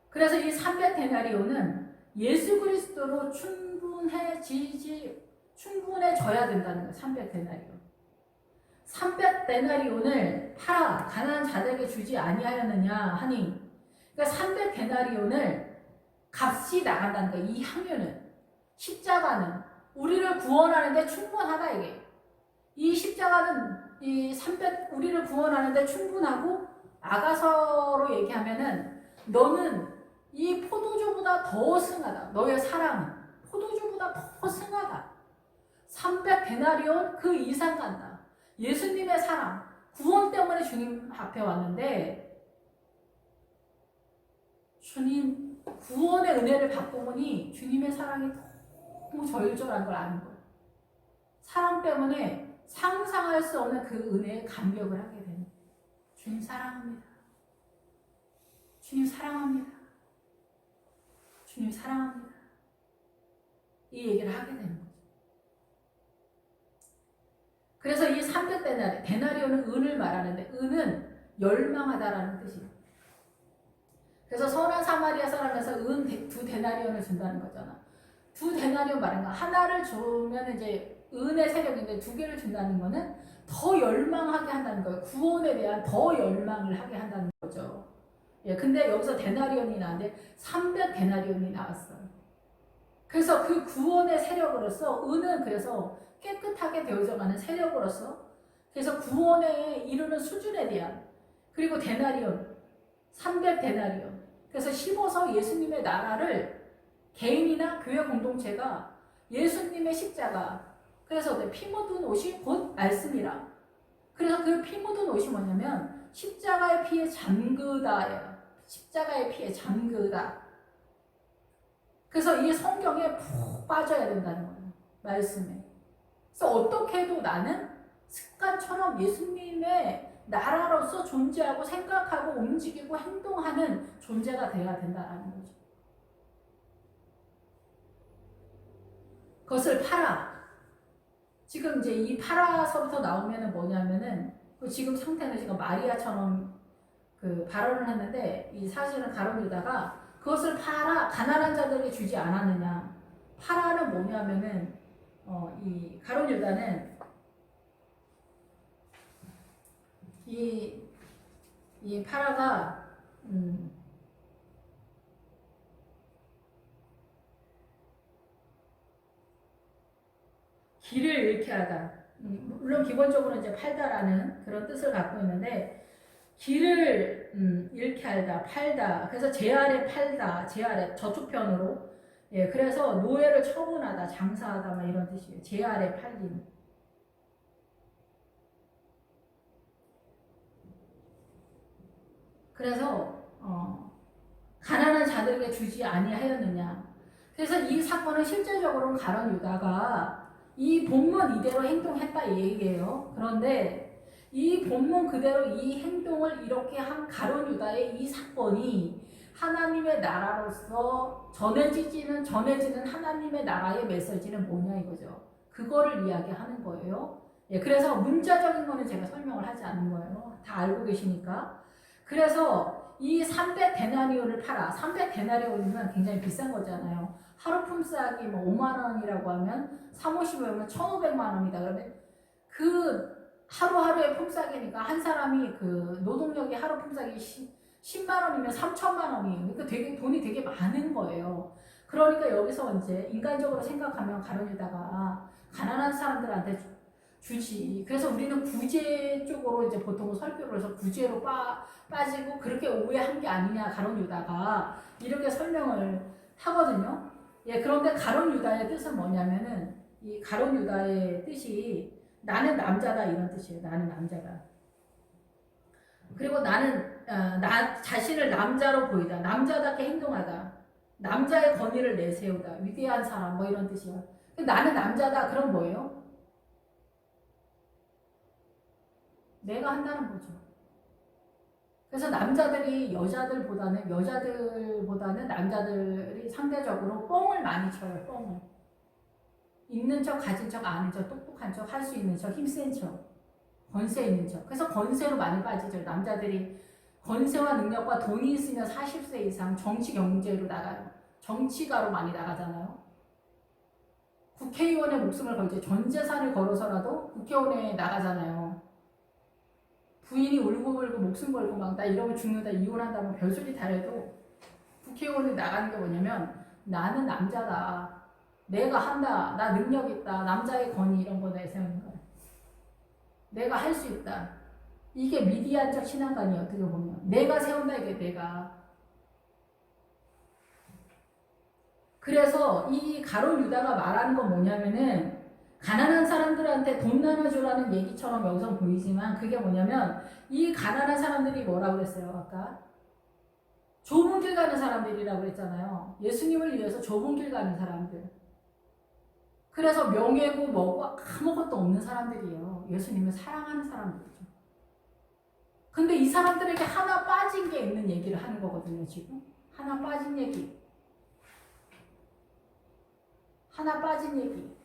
그래서 이 300데나리온은 예수 그리스도로 충분해져야 된다는 거예요. 300데나리온. 300데나리온을 팔아 가난한 자들에게 주지 아니하였느냐 하니, 그러니까 300데나리온을 값이 나간다는 거예요. 이 향유는, 십자가는 우리를 구원하는데 충분하다 이게. 이 십자가는 이 300 우리를 구원하는데 충분하고, 아가서로 얘기하면은 너는 이 포도주보다 더 승하다. 너의 사랑은 포도주보다 더 승하다. 300데나리온 그 이상 간다. 예수님의 사랑, 구원 때문에 주님 앞에 왔는데 주님 구원의 은혜를 받고 보니 주님의 사랑이 너무 절절한 걸 아는 거예요. 사랑 때문에 상상할 수 없는 그 은혜에 감격을 하게 되는 거예요. 주님 사랑합니다. 주님 사랑합니다. 주님 사랑합니다. 이 얘기를 하게 되는 거죠. 그래서 이 300데나리온은 은을 말하는데, 은은 열망하다라는 뜻이에요. 그래서 선한 사마리아 사람에서 은 2데나리온을 준다는 거잖아. 2데나리온 말은 거. 하나를 주면 이제 은의 세력인데 2개를 준다는 거는 더 열망하게 한다는 거예요. 구원에 대한 더 열망을 하게 한다는 거죠. 예, 근데 여기서 데나리온이 나왔는데 300데나리온이 나왔어요. 그래서 그 구원의 세력으로서, 은은 그래서 깨끗하게 되어져가는 세력으로서, 그래서 구원에 이르는 수준에 대한, 그리고 데나리온, 300데나리온. 그래서 심어서 예수님의 나라를 개인이나 교회 공동체가 예수님의 십자가, 그래서 피 묻은 옷이 곧 말씀이라. 그래서 그 피 묻은 옷이 뭐냐면 십자가의 피에 잠그다예요. 십자가의 피에 잠그다. 그래서 이 성경에 푹 빠져야 된다는 거예요. 말씀에. 그래서 어떻게 해도 나는 습관처럼 예수님의 나라로서 존재하고 생각하고 움직이고 행동하는 존재가 되어야 된다는 거죠. 그것을 팔아. 지금 이제 이 팔아서부터 나오면은 뭐냐면은, 지금 상태는 지금 마리아처럼 그 발언을 했는데, 이 사실은 가룟 유다가 그것을 팔아 가난한 자들에게 주지 않았느냐. 팔아는 뭐냐면은, 이 가룟 유다는 이 파라가 길을 잃게 하다. 물론 기본적으로 이제 팔다라는 그런 뜻을 갖고 있는데, 길을 잃게 하다, 팔다. 그래서 제 아래 팔다, 제 아래 저쪽 편으로. 예, 그래서 노예를 처분하다, 장사하다, 막 이런 뜻이에요. 제 아래 팔림. 그래서 가난한 자들에게 주지 아니하였느냐. 그래서 이 사건은 실제적으로는 가룟 유다가 이 본문 이대로 행동했다 이 얘기예요. 그런데 이 본문 그대로 이 행동을 이렇게 한 가룟 유다의 이 사건이 하나님의 나라로서 전해지는 하나님의 나라의 메시지는 뭐냐 이거죠. 그거를 이야기하는 거예요. 예, 그래서 문자적인 거는 제가 설명을 하지 않는 거예요. 다 알고 계시니까. 그래서 이 300데나리온을 팔아. 300데나리온이면 굉장히 비싼 거잖아요. 하루 품삯이 뭐 5만 원이라고 하면 350이면 1,500만 원이다. 그러면 그 하루하루의 품삯이니까 한 사람이 그 노동력이 하루 품삯이 10만 원이면 3천만 원이에요. 그러니까 되게 돈이 되게 많은 거예요. 그러니까 여기서 이제 인간적으로 생각하면 가룟 유다가 가난한 사람들한테 주지. 그래서 우리는 구제 쪽으로 이제 보통 설교를 해서 구제로 빠지고 그렇게 오해한 게 아니냐 가룟 유다가 이렇게 설명을 하거든요. 예, 그런데 가룟 유다의 뜻은 뭐냐면은 이 가룟 유다의 뜻이 나는 남자다 이런 뜻이에요. 나는 남자다. 그리고 나는 나 자신을 남자로 보이다. 남자답게 행동하다. 남자의 권위를 내세우다. 위대한 사람 뭐 이런 뜻이야. 나는 남자다. 그럼 뭐예요? 내가 한다는 거죠. 그래서 남자들이 여자들보다는 남자들이 상대적으로 뻥을 많이 쳐요. 뻥을. 있는 척, 가진 척, 아는 척, 똑똑한 척, 할 수 있는 척, 힘센 척, 권세 있는 척. 그래서 권세로 많이 빠지죠. 남자들이 권세와 능력과 돈이 있으면 40세 이상 정치 경제로 나가요. 정치가로 많이 나가잖아요. 국회의원의 목숨을 걸죠. 전 재산을 걸어서라도 국회의원에 나가잖아요. 부인이 울고불고 목숨 걸고 막 나 이러면 죽는다 이혼한다면 별소리 다 해도 국회의원이 나가는 게 뭐냐면 나는 남자다. 내가 한다. 나 능력 있다. 남자의 권위 이런 거 내세우는 거야. 내가 할 수 있다. 이게 미디안적 신앙관이에요. 어떻게 보면. 내가 세운다 이게 내가. 그래서 이 가룟 유다가 말하는 건 뭐냐면은 가난한 사람들한테 돈 나눠주라는 얘기처럼 여기서 보이지만 그게 뭐냐면 이 가난한 사람들이 뭐라고 그랬어요 아까? 좁은 길 가는 사람들이라고 그랬잖아요. 예수님을 위해서 좁은 길 가는 사람들. 그래서 명예고 뭐고 아무것도 없는 사람들이에요. 예수님을 사랑하는 사람들이죠. 근데 이 사람들에게 하나 빠진 게 있는 얘기를 하는 거거든요 지금. 하나 빠진 얘기. 하나 빠진 얘기.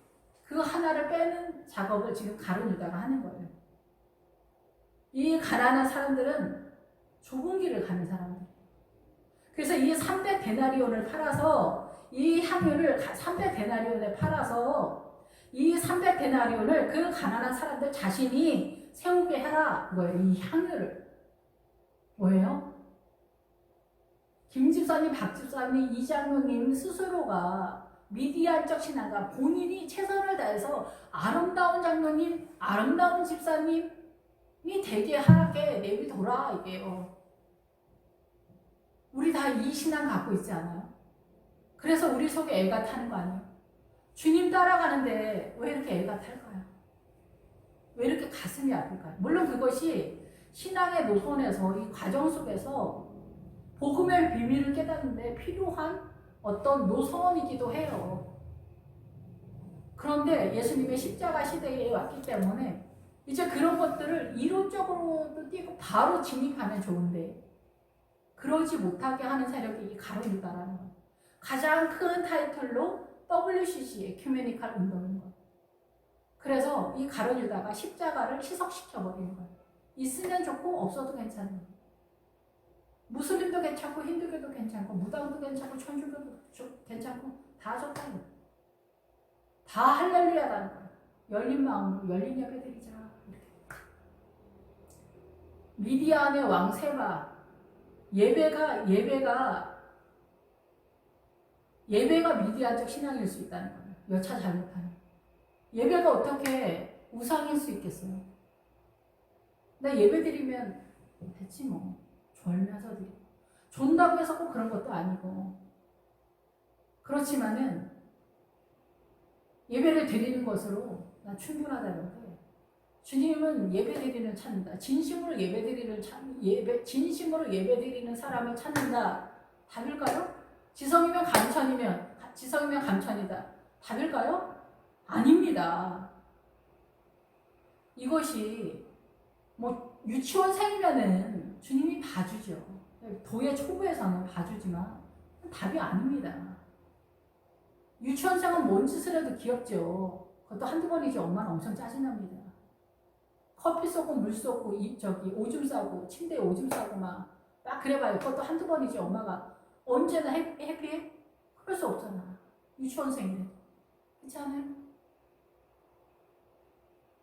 그 하나를 빼는 작업을 지금 가룟 유다가 하는 거예요. 이 가난한 사람들은 좁은 길을 가는 사람들. 그래서 이 300데나리온을 팔아서 이 향유를 300데나리온에 팔아서 이 300데나리온을 그 가난한 사람들 자신이 세우게 해라. 그거예요. 이 향유를. 뭐예요? 김 집사님, 박 집사님, 이장로님 스스로가 미디안적 신앙가 본인이 최선을 다해서 아름다운 장로님, 아름다운 집사님이 되게 하게 내비둬라 이게요. 우리 다 이 신앙 갖고 있지 않아요? 그래서 우리 속에 애가 타는 거 아니에요? 주님 따라가는데 왜 이렇게 애가 탈까요? 왜 이렇게 가슴이 아플까요? 물론 그것이 신앙의 노선에서 이 과정 속에서 복음의 비밀을 깨닫는데 필요한 어떤 노선이기도 해요. 그런데 예수님의 십자가 시대에 왔기 때문에 이제 그런 것들을 이론적으로도 띄고 바로 진입하면 좋은데 그러지 못하게 하는 세력이 이 가룟 유다라는 거예요. 가장 큰 타이틀로 WCC 에큐메니칼 운동인 거예요. 그래서 이 가룟 유다가 십자가를 희석시켜 버리는 거예요. 있으면 좋고 없어도 괜찮은 거예요. 무슬림도 괜찮고 힌두교도 괜찮고 무당도 괜찮고 천주교도 괜찮고 다 좋다는 거예요. 다 할렐루야라는 거예요. 열린 마음으로 열린 예배드리자. 미디안의 왕 세바 예배가 미디안적 신앙일 수 있다는 거예요. 여차 잘못하면 예배가 어떻게 우상일 수 있겠어요? 나 예배 드리면 됐지 뭐. 졸면서 드리고 존다고 해서 꼭 그런 것도 아니고 그렇지만은 예배를 드리는 것으로 나 충분하다는 거예요. 주님은 예배 드리는 찾는다. 진심으로 진심으로 예배 드리는 사람을 찾는다. 답일까요? 지성이면 감천이다. 답일까요? 아닙니다. 이것이 뭐 유치원생이면은 주님이 봐주죠. 도의 초보에서는 봐주지만 답이 아닙니다. 유치원생은 뭔 짓을 해도 귀엽죠. 그것도 한두 번이지 엄마는 엄청 짜증납니다. 커피 쏟고 물 쏟고 오줌 싸고 침대에 오줌 싸고 막 그래봐요. 그것도 한두 번이지 엄마가 언제나 해피해? 그럴 수 없잖아. 유치원생인데. 그렇지 않아요?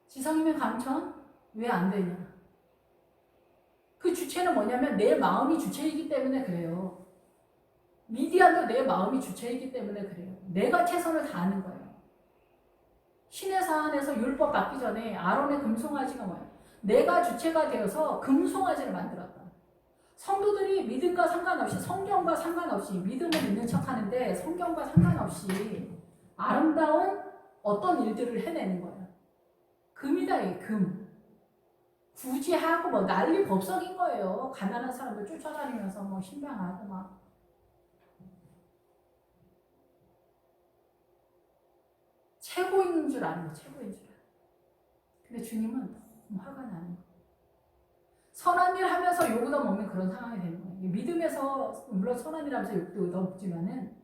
지성이면 감천? 왜 안 되냐? 그 주체는 뭐냐면 내 마음이 주체이기 때문에 그래요. 미디안도 내 마음이 주체이기 때문에 그래요. 내가 최선을 다하는 거예요. 신의 사안에서 율법 받기 전에 아론의 금송아지가 뭐예요? 내가 주체가 되어서 금송아지를 만들었다. 성도들이 믿음과 상관없이 성경과 상관없이 믿음을 믿는 척하는데 성경과 상관없이 아름다운 어떤 일들을 해내는 거예요. 금이다 이 금. 굳이 하고 뭐 난리 법석인 거예요. 가난한 사람들 쫓아다니면서 뭐 신방하고 막. 최고인 줄 아는 거, 최고인 줄 알아. 근데 주님은 너무 화가 나는 거예요. 선한 일 하면서 욕 얻어먹는 그런 상황이 되는 거예요. 믿음에서 물론 선한 일 하면서 욕도 얻어먹지만은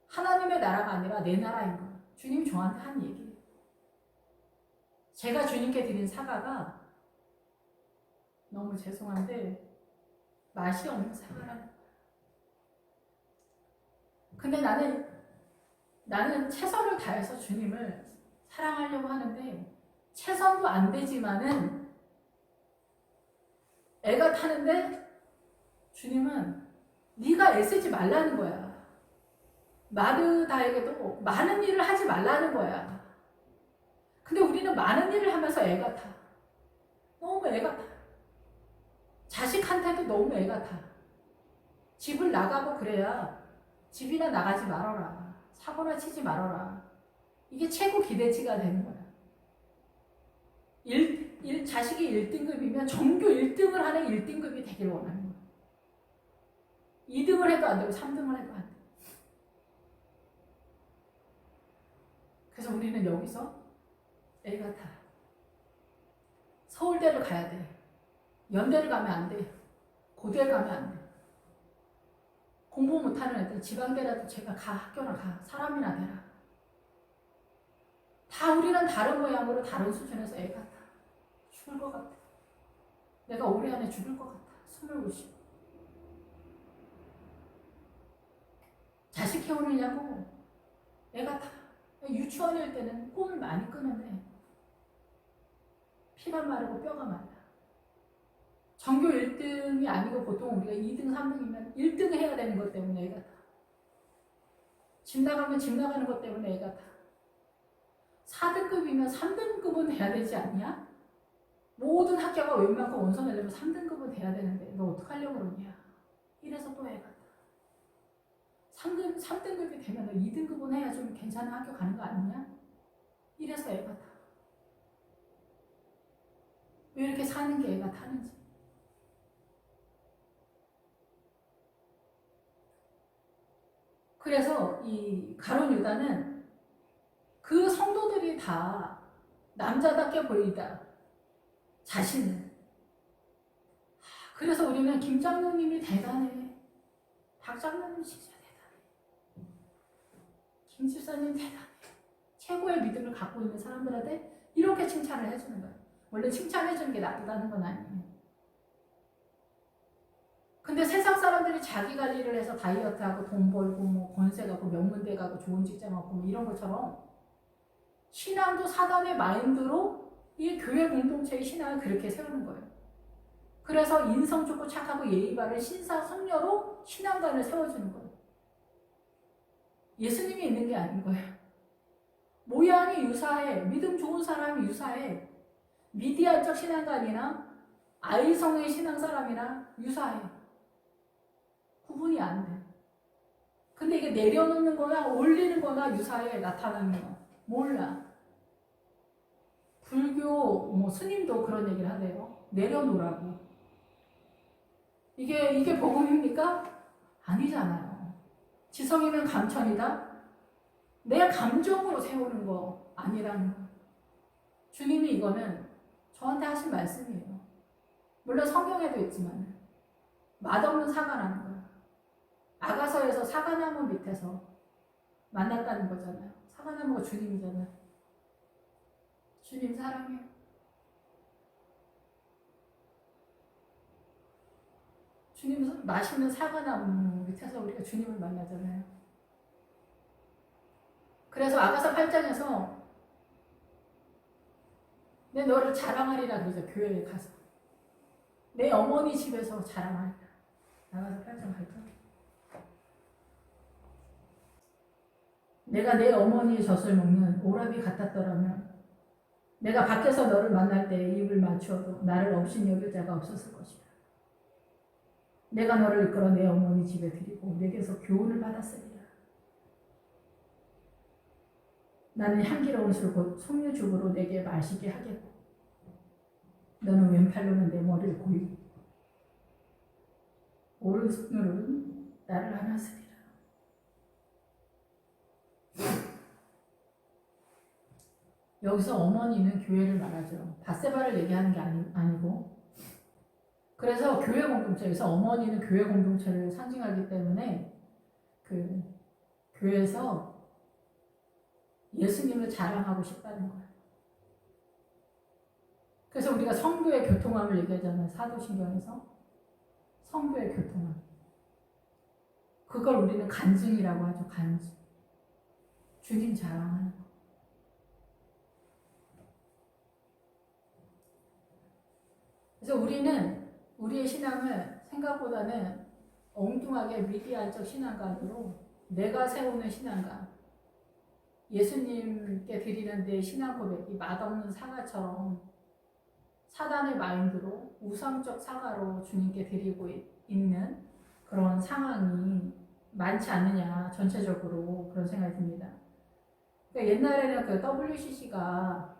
하나님의 나라가 아니라 내 나라인 거예요. 주님이 저한테 한 얘기예요. 제가 주님께 드린 사과가 너무 죄송한데 맛이 없는 사과라는 거예요. 근데 나는 최선을 다해서 주님을 사랑하려고 하는데 최선도 안 되지만은 애가 타는데 주님은 네가 애쓰지 말라는 거야. 마르다에게도 많은 일을 하지 말라는 거야. 근데 우리는 많은 일을 하면서 애가 타. 너무 애가 타. 자식한테도 너무 애가 타. 집을 나가고 그래야 집이나 나가지 말아라. 사고나 치지 말아라. 이게 최고 기대치가 되는 거야. 자식이 1등급이면 전교 1등을 하는 1등급이 되길 원하는 거야. 2등을 해도 안 되고 3등을 해도 안 돼. 그래서 우리는 여기서 애가 타. 서울대를 가야 돼. 연대를 가면 안 돼. 고대를 가면 안 돼. 공부 못하는 애들 지방대라도 제가 가. 학교나 가. 사람이나 되라. 다 우리는 다른 모양으로 다른 수준에서 애가 타. 죽을 것 같아. 내가 올해 안에 죽을 것 같아. 숨을 못 쉬어. 자식 키우느냐고 애가 타. 유치원일 때는 꿈을 많이 꾸는데 피가 마르고 뼈가 말라. 전교 1등이 아니고 보통 우리가 2등, 3등이면 1등 해야 되는 것 때문에 애가 타. 집 나가면 집 나가는 것 때문에 애가 타. 4등급이면 3등급은 돼야 되지 않냐? 모든 학교가 웬만큼 원서 내려면 3등급은 돼야 되는데 너 어떡하려고 그러냐? 이래서 또 애가 타. 3등급이 되면 너 2등급은 해야 좀 괜찮은 학교 가는 거 아니냐? 이래서 애가 타. 왜 이렇게 사는 게 애가 타는지. 그래서 이 가룟 유다는 그 성도들이 다 남자답게 보이다. 자신은. 그래서 우리는 김 장로님이 대단해. 박 장로님 진짜 대단해. 김 집사님 대단해. 최고의 믿음을 갖고 있는 사람들한테 이렇게 칭찬을 해주는 거야. 원래 칭찬해주는 게 나쁘다는 건 아니에요. 근데 세상 사람들이 자기 관리를 해서 다이어트하고 돈 벌고 뭐 권세 갖고 명문대 가고 좋은 직장 갖고 뭐 이런 것처럼 신앙도 사단의 마인드로 이 교회 공동체의 신앙을 그렇게 세우는 거예요. 그래서 인성 좋고 착하고 예의 바른 신사 성녀로 신앙관을 세워주는 거예요. 예수님이 있는 게 아닌 거예요. 모양이 유사해. 믿음 좋은 사람이 유사해. 미디안적 신앙관이나 아이성의 신앙 사람이나 유사해. 구분이 안 돼. 근데 이게 내려놓는 거나 올리는 거나 유사해. 나타나는 거. 몰라. 불교 뭐 스님도 그런 얘기를 하대요. 내려놓으라고. 이게 복음입니까? 아니잖아요. 지성이면 감천이다. 내 감정으로 세우는 거 아니라는 거. 주님이 이거는 저한테 하신 말씀이에요. 물론 성경에도 있지만 맛없는 사과라는 거야. 아가서에서 사과나무 밑에서 만났다는 거잖아요. 사과나무가 주님이잖아요. 주님 사랑해요. 주님 맛있는 사과나무 밑에서 우리가 주님을 만나잖아요. 그래서 아가서 8장에서 내 너를 자랑하리라 그러죠. 교회에 가서. 내 어머니 집에서 자랑하리라. 아가서 8장 8절. 내가 내 어머니의 젖을 먹는 오라비 같았더라면 내가 밖에서 너를 만날 때 입을 맞추어도 나를 업신여길 자가 없었을 것이다. 내가 너를 이끌어 내 어머니 집에 드리고 내게서 교훈을 받았으리라. 나는 향기로운 술 곧 석류죽으로 내게 마시게 하겠고 너는 왼팔로는 내 머리를 고이고 오른손으로는 나를 안았으리라. 여기서 어머니는 교회를 말하죠. 밧세바를 얘기하는 게 아니고 그래서 교회 공동체에서 어머니는 교회 공동체를 상징하기 때문에 그 교회에서 예수님을 자랑하고 싶다는 거예요. 그래서 우리가 성도의 교통함을 얘기하잖아요. 사도신경에서 성도의 교통함. 그걸 우리는 간증이라고 하죠. 간증. 주님 자랑하는 거. 그래서 우리는 우리의 신앙을 생각보다는 엉뚱하게 미디안적 신앙관으로 내가 세우는 신앙관, 예수님께 드리는 내 신앙 고백이 맛없는 사과처럼 사단의 마인드로 우상적 사과로 주님께 드리고 있는 그런 상황이 많지 않느냐, 전체적으로 그런 생각이 듭니다. 그러니까 옛날에는 그 WCC가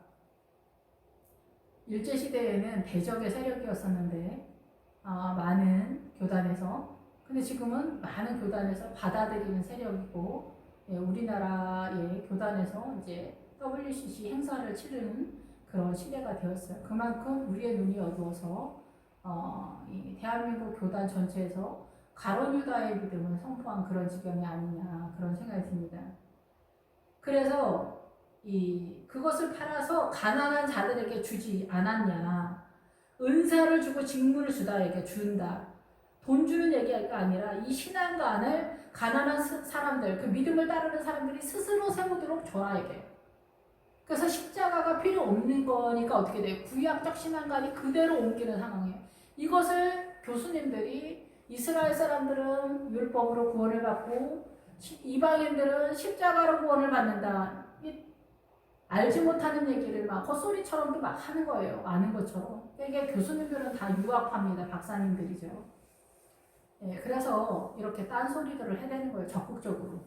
일제시대에는 대적의 세력이었었는데, 많은 교단에서, 근데 지금은 많은 교단에서 받아들이는 세력이고, 예, 우리나라의 교단에서 이제 WCC 행사를 치르는 그런 시대가 되었어요. 그만큼 우리의 눈이 어두워서 이 대한민국 교단 전체에서 가론 유다의 믿음을 선포한 그런 지경이 아니냐, 그런 생각이 듭니다. 그래서 그것을 팔아서 가난한 자들에게 주지 않았냐, 은사를 주고 직분을 주다에게 준다, 돈 주는 얘기가 아니라 이 신앙관을 가난한 사람들, 그 믿음을 따르는 사람들이 스스로 세우도록 줘라, 이게. 그래서 십자가가 필요 없는 거니까 어떻게 돼요? 구약적 신앙관이 그대로 옮기는 상황이에요. 이것을 교수님들이 이스라엘 사람들은 율법으로 구원을 받고 이방인들은 십자가로 구원을 받는다. 알지 못하는 얘기를 막 헛소리처럼도 막 하는 거예요. 아는 것처럼. 이게 교수님들은 다 유학파입니다. 박사님들이죠. 예, 그래서 이렇게 딴소리들을 해대는 거예요. 적극적으로.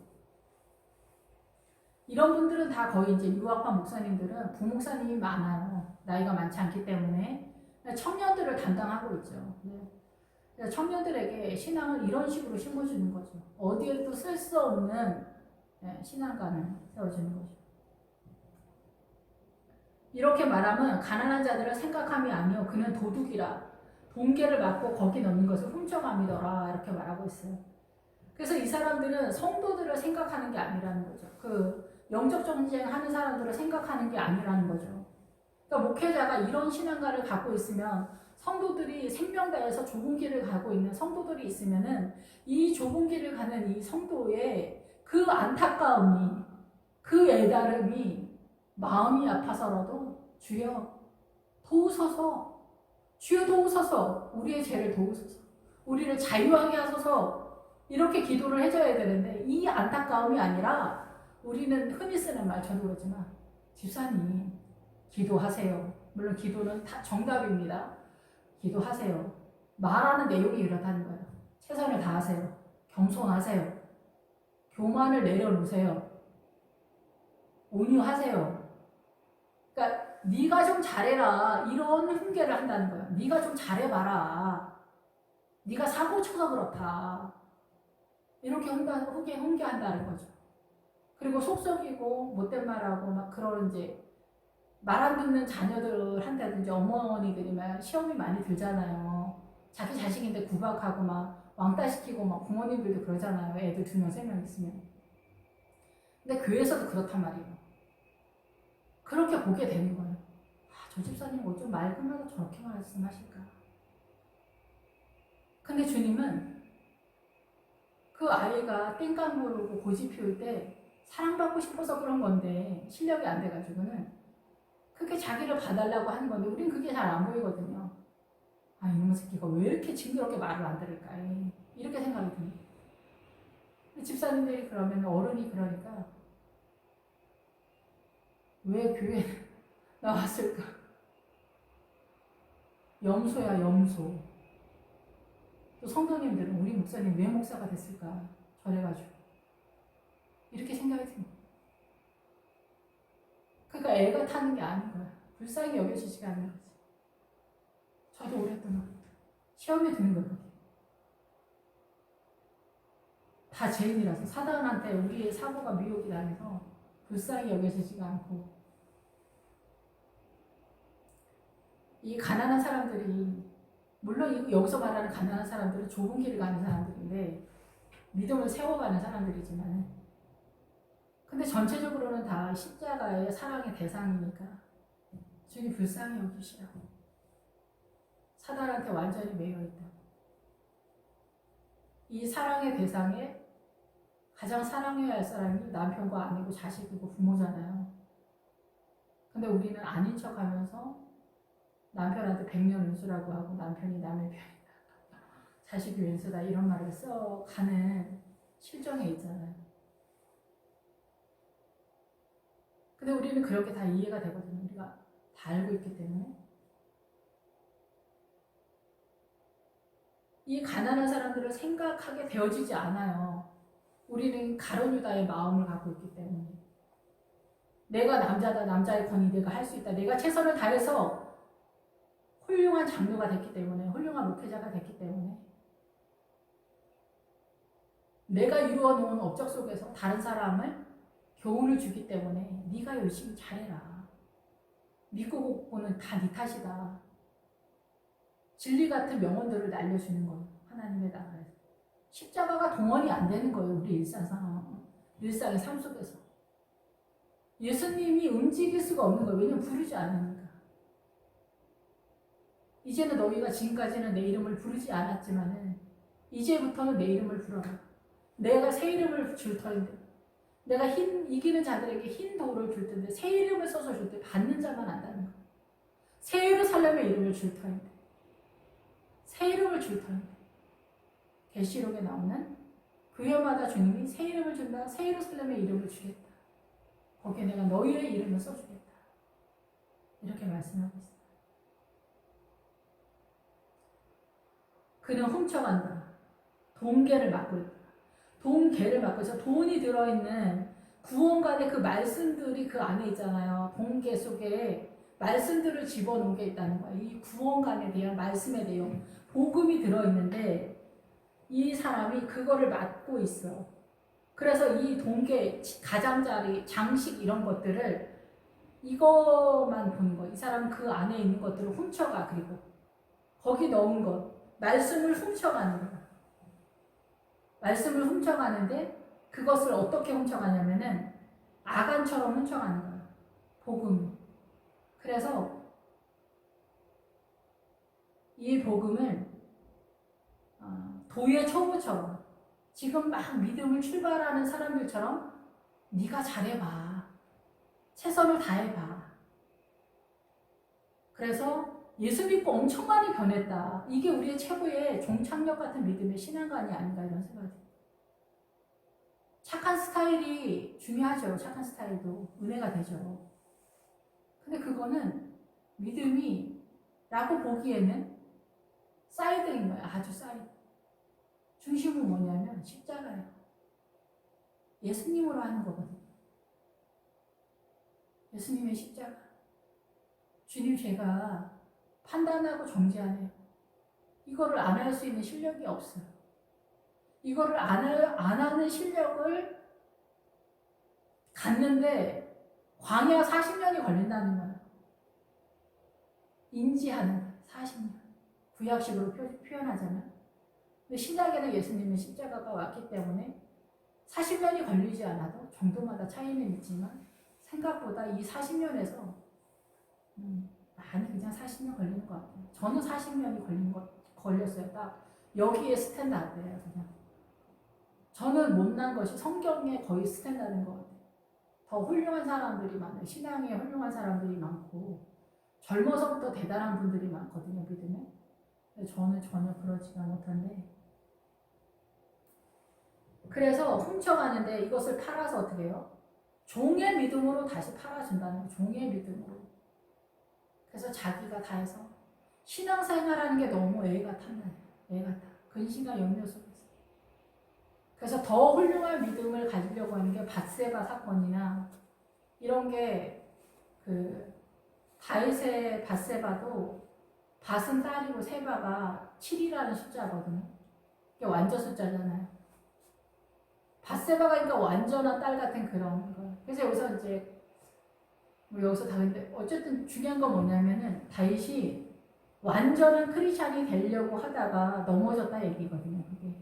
이런 분들은 다 거의 이제 유학파 목사님들은 부목사님이 많아요. 나이가 많지 않기 때문에 청년들을 담당하고 있죠. 네. 청년들에게 신앙을 이런 식으로 심어주는 거죠. 어디에도 쓸 수 없는 신앙관을 세워주는 거죠. 이렇게 말하면 가난한 자들을 생각함이 아니요 그는 도둑이라 본계를 맞고 거기 넣는 것을 훔쳐감이더라, 이렇게 말하고 있어요. 그래서 이 사람들은 성도들을 생각하는 게 아니라는 거죠. 그 영적 전쟁하는 사람들을 생각하는 게 아니라는 거죠. 그러니까 목회자가 이런 신앙가를 갖고 있으면 성도들이 생명다에서 좁은 길을 가고 있는 성도들이 있으면은 이 좁은 길을 가는 이 성도의 그 안타까움이, 그 애달음이 마음이 아파서라도 주여 도우소서, 주여 도우소서, 우리의 죄를 도우소서, 우리를 자유하게 하소서, 이렇게 기도를 해줘야 되는데 이 안타까움이 아니라 우리는 흔히 쓰는 말, 저도 그렇지만 집사님 기도하세요. 물론 기도는 다 정답입니다. 기도하세요. 말하는 내용이 이렇다는 거예요. 최선을 다하세요. 겸손하세요. 교만을 내려놓으세요. 온유하세요. 그러니까 네가 좀 잘해라, 이런 훈계를 한다는 거예요. 네가 좀 잘해봐라. 네가 사고 쳐서 그렇다. 이렇게 훈계한다는 거죠. 그리고 속썩이고 못된 말하고 막 그런 이제 말 안 듣는 자녀들한테도 어머니들이 막 시험이 많이 들잖아요. 자기 자식인데 구박하고 막 왕따 시키고 막 부모님들도 그러잖아요. 애들 2명, 3명 있으면. 근데 교회에서도 그렇단 말이에요. 그렇게 보게 되는 거예요. 저 집사님 어쩜 맑으면서 저렇게 말씀하실까? 근데 주님은 그 아이가 땡깡 모르고 고집 피울 때 사랑받고 싶어서 그런 건데 실력이 안 돼가지고는 그렇게 자기를 봐달라고 하는 건데 우린 그게 잘 안 보이거든요. 이놈의 새끼가 왜 이렇게 징그럽게 말을 안 들을까? 이렇게 생각이 듭니다. 집사님들이 그러면 어른이 그러니까 왜 교회에 나왔을까? 염소야, 염소. 또 성도님들은 우리 목사님 왜 목사가 됐을까? 저래가지고 이렇게 생각이 듭니다. 그러니까 애가 타는 게 아닌 거야. 불쌍히 여겨지지가 않는 거지. 저도 오랫동안 시험에 드는 거예요. 다 죄인이라서 사단한테 우리의 사고가 미혹이 나면서 불쌍히 여겨지지가 않고, 이 가난한 사람들이, 물론 여기서 말하는 가난한 사람들은 좁은 길을 가는 사람들인데 믿음을 세워가는 사람들이지만, 근데 전체적으로는 다 십자가의 사랑의 대상이니까 주님 불쌍히 여기시라고. 사단한테 완전히 매여있다. 이 사랑의 대상에 가장 사랑해야 할 사람이 남편과 아내고 자식이고 부모잖아요. 근데 우리는 아닌 척하면서 남편한테 백년 은수라고 하고 남편이 남의 편이다. 자식이 왼수다 이런 말을 써가는 실정에 있잖아요. 근데 우리는 그렇게 다 이해가 되거든요. 우리가 다 알고 있기 때문에. 이 가난한 사람들을 생각하게 되어지지 않아요. 우리는 가룟 유다의 마음을 갖고 있기 때문에. 내가 남자다, 남자의 권위 내가 할 수 있다. 내가 최선을 다해서 훌륭한 장로가 됐기 때문에, 훌륭한 목회자가 됐기 때문에, 내가 이루어놓은 업적 속에서 다른 사람을 교훈을 주기 때문에 네가 열심히 잘해라. 믿고 보는 다 네 탓이다. 진리 같은 명언들을 날려주는 거예요. 하나님의 나라에서. 십자가가 동원이 안 되는 거예요. 우리 일상의 삶 속에서. 예수님이 움직일 수가 없는 거예요. 왜냐면 부르지 않으니까. 이제는 너희가 지금까지는 내 이름을 부르지 않았지만은 이제부터는 내 이름을 부르라. 내가 새 이름을 줄 터인데, 내가 이기는 자들에게 흰 돌을 줄 텐데 새 이름을 써서 줄 때 받는 자만 안다는 거예요. 새 예루살렘의 이름을 줄 터인데, 새 이름을 줄 터인데, 계시록에 나오는 교회마다 주님이 새 이름을 준다. 새 예루살렘의 이름을 주겠다. 거기에 내가 너희의 이름을 써주겠다. 이렇게 말씀하고 있어요. 그는 훔쳐간다. 돈계를 막고 있다. 돈계를 막고 있어. 돈이 들어있는 구원관의 그 말씀들이 그 안에 있잖아요. 돈계 속에 말씀들을 집어넣은 게 있다는 거예요. 이 구원관에 대한 말씀의 내용, 복음이 들어있는데 이 사람이 그거를 막고 있어. 그래서 이 돈계, 가장자리, 장식 이런 것들을 이것만 보는 거예요. 이 사람은 그 안에 있는 것들을 훔쳐가. 그리고 거기 넣은 것, 말씀을 훔쳐가는 거예요. 말씀을 훔쳐가는데 그것을 어떻게 훔쳐가냐면은 아간처럼 훔쳐가는 거예요. 복음. 그래서 이 복음을 도의 초보처럼 지금 막 믿음을 출발하는 사람들처럼 네가 잘해봐. 최선을 다해봐. 그래서 예수 믿고 엄청 많이 변했다. 이게 우리의 최고의 종착역 같은 믿음의 신앙관이 아닌가 이런 생각이 듭니다. 착한 스타일이 중요하죠. 착한 스타일도 은혜가 되죠. 근데 그거는 믿음이 라고 보기에는 사이드인 거예요. 아주 사이드. 중심은 뭐냐면 십자가예요. 예수님으로 하는 거거든요. 예수님의 십자가. 주님, 제가 판단하고 정죄하네요. 이거를 안 할 수 있는 실력이 없어요. 이거를 안 하는 실력을 갖는데 광야 40년이 걸린다는 거예요. 인지하는 40년. 구약식으로 표현하자면. 근데 신약에는 예수님의 십자가가 왔기 때문에 40년이 걸리지 않아도 정도마다 차이는 있지만 생각보다 이 40년에서 많이 그냥 40년 걸리는 것 같아요. 저는 40년이 걸렸어요. 딱 여기에 스탠다드예요. 그냥. 저는 못난 것이 성경에 거의 스탠다드인 것 같아요. 더 훌륭한 사람들이 많아요. 신앙에 훌륭한 사람들이 많고 젊어서부터 대단한 분들이 많거든요. 믿음에. 근데 저는 전혀 그러지가 못한데 그래서 훔쳐가는데 이것을 팔아서 어떻게 해요? 종의 믿음으로 다시 팔아준다는 거예요. 종의 믿음으로. 그래서 자기가 다 해서 신앙생활하는 게 너무 애가 탔나요? 애 같아. 근심과 염려 속에서. 그래서 더 훌륭한 믿음을 가지려고 하는 게 밧세바 사건이나 이런 게 그 다윗의 밧세바도 밧은 딸이고 세바가 7이라는 숫자거든요. 이게 완전 숫자잖아요. 밧세바가 그러니까 완전한 딸 같은 그런 거. 그래서 여기서 이제 뭐 여기서 다 근데 어쨌든 중요한 건 뭐냐면은 다윗이 완전한 크리스찬이 되려고 하다가 넘어졌다 얘기거든요. 그게.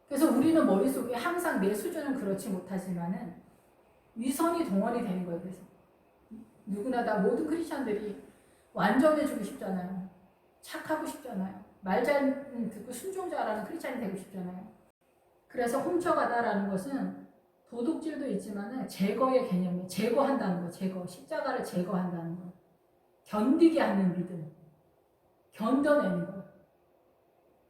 그래서 우리는 머릿속에 항상 내 수준은 그렇지 못하지만은 위선이 동원이 되는 거예요. 그래서 누구나 다 모든 크리스찬들이 완전해지고 싶잖아요. 착하고 싶잖아요. 말 잘 듣고 순종자라는 크리스찬이 되고 싶잖아요. 그래서 훔쳐가다라는 것은 도둑질도 있지만은 제거의 개념이에요. 제거한다는 거, 제거. 십자가를 제거한다는 거. 견디게 하는 믿음. 견뎌내는 거예요.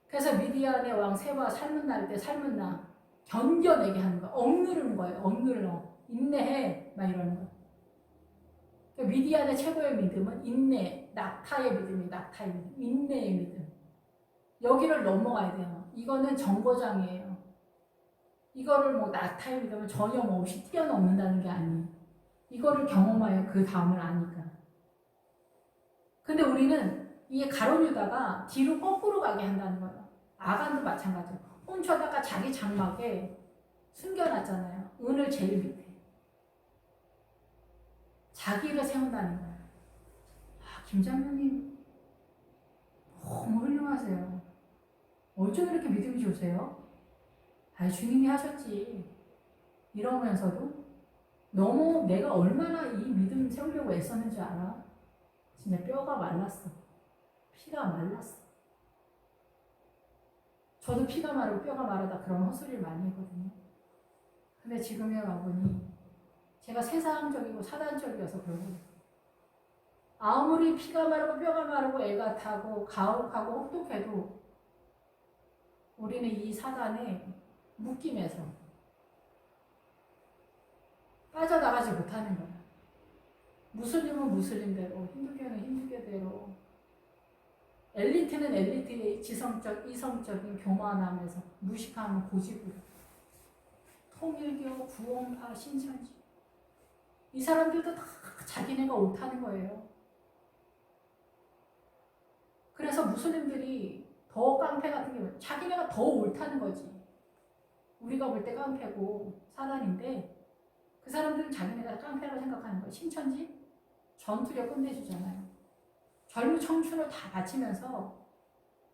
그래서 미디안의 왕 세바 삶은 날 때 삶은 나 견뎌내게 하는 거예요. 억누르는 거예요. 억누르는 인내해 막 이러는 거예요. 그러니까 미디안의 최고의 믿음은 인내, 낙타의 믿음이 낙타의 믿음, 인내의 믿음. 여기를 넘어가야 돼요. 이거는 정거장이에요. 이거를 뭐 낙타의 믿음을 전혀 뭐 없이 뛰어넘는다는 게 아니에요. 이거를 경험하여 그 다음을 아니까. 근데 우리는 이 가론유다가 뒤로 거꾸로 가게 한다는 거예요. 아간도 마찬가지예요. 훔쳐다가 자기 장막에 숨겨놨잖아요. 은을 제일 밑에. 자기를 세운다는 거예요. 김장로님 너무 훌륭하세요. 어쩜 이렇게 믿음이 좋으세요? 주님이 하셨지. 이러면서도 너무 내가 얼마나 이 믿음 세우려고 애썼는지 알아? 진짜 뼈가 말랐어. 피가 말랐어. 저도 피가 마르고 뼈가 마르다 그런 헛소리를 많이 했거든요. 근데 지금에 와보니 제가 세상적이고 사단적이어서 그러고 아무리 피가 마르고 뼈가 마르고 애가 타고 가혹하고 혹독해도 우리는 이 사단의 묶임에서 빠져나가지 못하는 거야. 무슬림은 무슬림대로, 힌두교는 힌두교대로, 엘리트는 엘리트의 지성적, 이성적인 교만함에서 무식하면 고집으로, 통일교, 구원파, 신천지 이 사람들도 다 자기네가 옳다는 거예요. 그래서 무슬림들이 더 깡패 같은 게 자기네가 더 옳다는 거지. 우리가 볼 때 깡패고 사단인데 그 사람들은 자기네가 깡패라고 생각하는 거예요. 신천지 전투력 끝내주잖아요. 젊은 청춘을 다 바치면서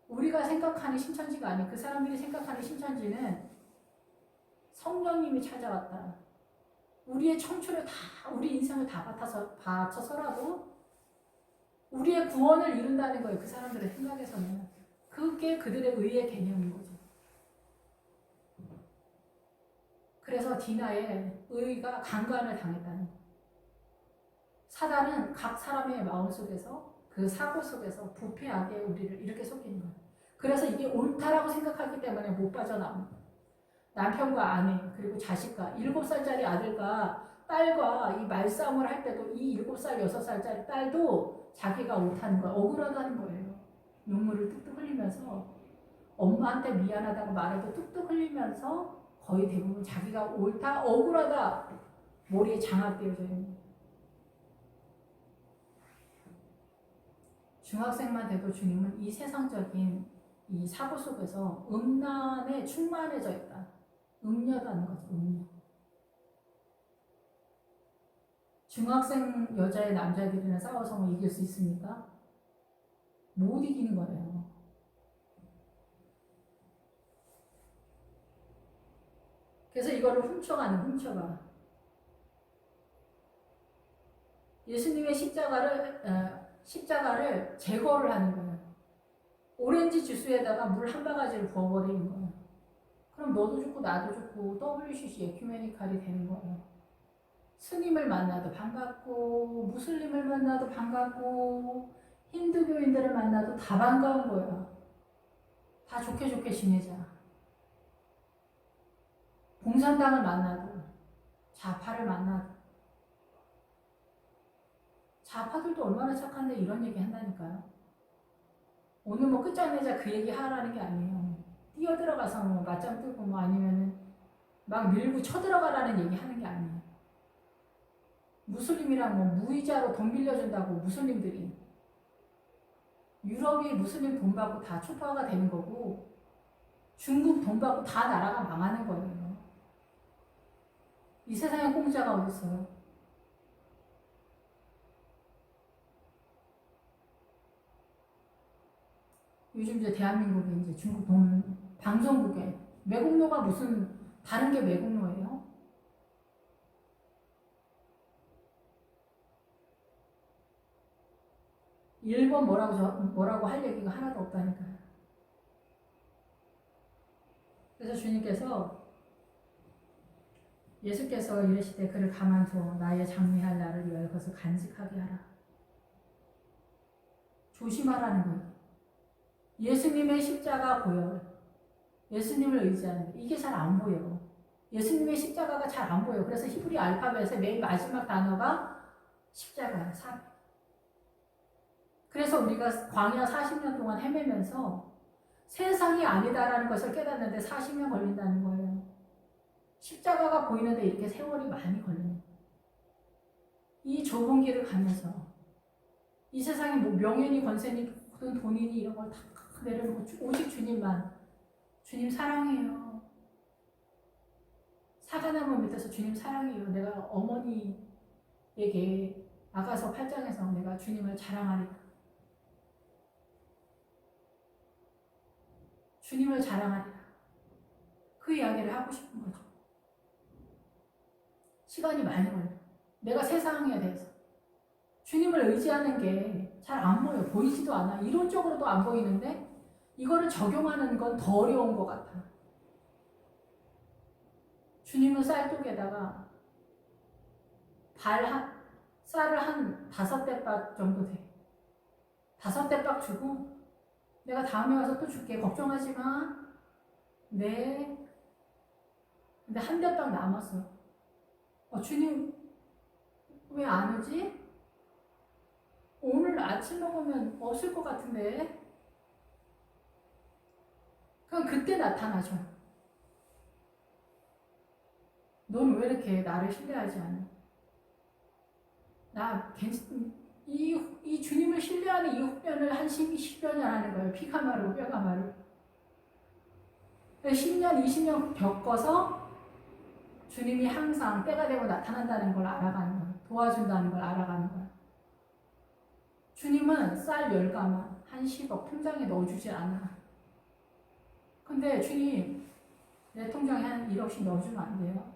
우리가 생각하는 신천지가 아닌 그 사람들이 생각하는 신천지는 성령님이 찾아왔다. 우리의 청춘을 다, 우리 인생을 다 바쳐서라도 우리의 구원을 이룬다는 거예요. 그 사람들의 생각에서는. 그게 그들의 의의 개념인 거죠. 그래서 디나의 의가 강간을 당했다는 거예요. 사단은 각 사람의 마음 속에서 그 사고 속에서 부패하게 우리를 이렇게 속이는 거예요. 그래서 이게 옳다라고 생각하기 때문에 못 빠져나옵니다. 남편과 아내 그리고 자식과 7살짜리 아들과 딸과 이 말싸움을 할 때도 이 7살, 6살짜리 딸도 자기가 옳다는 거예요. 억울하다는 거예요. 눈물을 뚝뚝 흘리면서 엄마한테 미안하다고 말해도 뚝뚝 흘리면서 거의 대부분 자기가 옳다, 억울하다 머리에 장악되어져 있는 거예요. 중학생만 돼도 주님은 이 세상적인 이 사고 속에서 음란에 충만해져 있다. 음녀다는 거죠. 음녀. 중학생 여자의 남자들이랑 싸워서 뭐 이길 수 있습니까? 못 이기는 거예요. 그래서 이거를 훔쳐가. 예수님의 십자가를 제거를 하는 거예요. 오렌지 주스에다가 물 한 바가지를 부어버리는 거예요. 그럼 너도 죽고 나도 죽고 WCC 에큐메니칼이 되는 거예요. 스님을 만나도 반갑고 무슬림을 만나도 반갑고 힌두교인들을 만나도 다 반가운 거예요. 다 좋게 지내자. 공산당을 만나도 좌파를 만나도 좌파들도 얼마나 착한데 이런 얘기 한다니까요. 오늘 뭐 끝장내자 그 얘기 하라는 게 아니에요. 뛰어들어가서 뭐 맞짱 뜨고 뭐 아니면은 막 밀고 쳐들어가라는 얘기 하는 게 아니에요. 무슬림이랑 뭐 무이자로 돈 빌려준다고 무슬림들이 유럽이 무슬림 돈 받고 다 초토화가 되는 거고 중국 돈 받고 다 나라가 망하는 거예요. 이 세상에 공짜가 어디 있어요? 요즘 이제 대한민국에 이제 중국 돈 방송국에 매국노가 무슨 다른 게 매국노예요? 일본 뭐라고 할 얘기가 하나도 없다니까요. 그래서 주님께서 예수께서 이르시되 그를 가만두어 나의 장미할 날을 위하여 그것을 간직하게 하라. 조심하라는 거예요. 예수님의 십자가 보여. 예수님을 의지하는 게 이게 잘 안 보여. 예수님의 십자가가 잘 안 보여. 그래서 히브리 알파벳의 맨 마지막 단어가 십자가야. 그래서 우리가 광야 40년 동안 헤매면서 세상이 아니다라는 것을 깨닫는데 40년 걸린다는 거예요. 십자가가 보이는데 이렇게 세월이 많이 걸리는 거예요. 이 좁은 길을 가면서 이 세상에 뭐 명예니 권세니 모든 돈이니 이런 걸 다 내려놓고 오직 주님만. 주님 사랑해요. 사과나무 밑에서 주님 사랑해요. 내가 어머니에게 아가서 8장에서 내가 주님을 자랑하리라. 주님을 자랑하리라. 그 이야기를 하고 싶은 거죠. 시간이 많이 걸려. 내가 세상에 대해서 주님을 의지하는 게 잘 안 보여. 보이지도 않아. 이론적으로도 안 보이는데 이거를 적용하는 건 더 어려운 것 같아. 주님은 쌀독에다가 쌀을 한 5대박 정도 돼. 5대박 주고 내가 다음에 와서 또 줄게. 걱정하지 마. 네. 근데 한 대박 남았어. 주님 왜 안 오지? 오늘 아침 먹으면 없을 것 같은데. 그럼 그때 나타나죠. 넌 왜 이렇게 나를 신뢰하지 않아? 이 주님을 신뢰하는 이 후련을 한 10여 년 하는 거예요. 피가 마르고 뼈가 마르고. 10년, 20년 겪어서 주님이 항상 때가 되고 나타난다는 걸 알아가는 거예요. 도와준다는 걸 알아가는 거예요. 주님은 쌀 10가마 한 10억 통장에 넣어주지 않아. 근데 주님 내 통장에 한 1억씩 넣어주면 안 돼요?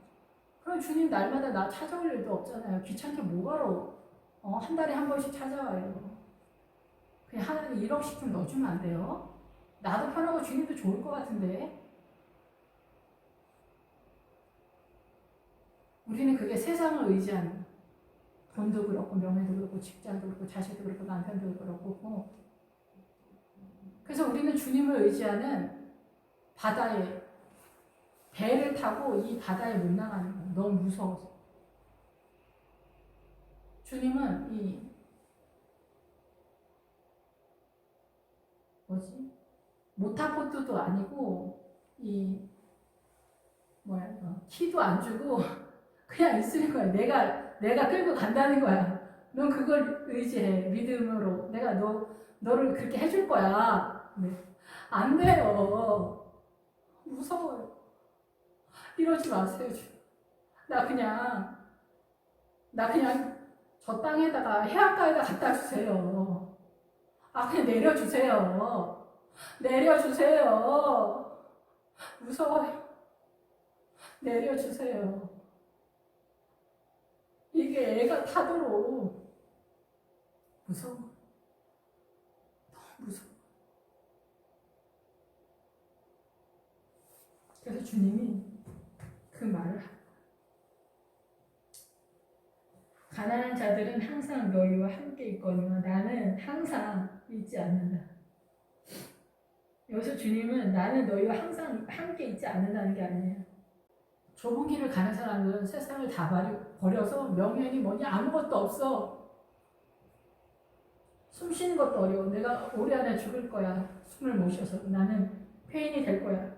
그럼 주님 날마다 나 찾아올 일도 없잖아요. 귀찮게 뭐하러 한 달에 한 번씩 찾아와요. 그냥 하나는 1억씩 좀 넣어주면 안 돼요? 나도 편하고 주님도 좋을 것 같은데. 우리는 그게 세상을 의지하는 거예요. 돈도 그렇고 명예도 그렇고 직장도 그렇고 자식도 그렇고 남편도 그렇고. 그래서 우리는 주님을 의지하는 바다에 배를 타고 이 바다에 못 나가는 거예요. 너무 무서워서. 주님은 이 모타포트도 아니고 이 키도 안 주고 그냥 있을 거야. 내가 끌고 간다는 거야. 넌 그걸 의지해. 믿음으로. 내가 너를 그렇게 해줄 거야. 네. 안 돼요. 무서워요. 이러지 마세요. 나 그냥 저 땅에다가 해안가에다 갖다 주세요. 그냥 내려주세요. 내려주세요. 무서워요. 내려주세요. 이게 애가 타도록 무서워. 너무 무서워. 그래서 주님이 그 말을 하고, 가난한 자들은 항상 너희와 함께 있거니와 나는 항상 잊지 않는다. 여기서 주님은 나는 너희와 항상 함께 있지 않는다는 게 아니에요. 좁은 길을 가는 사람들은 세상을 다 버려서 명예니 뭐니 아무것도 없어. 숨 쉬는 것도 어려워. 내가 올해 안에 죽을 거야. 숨을 못 쉬어서. 나는 폐인이 될 거야.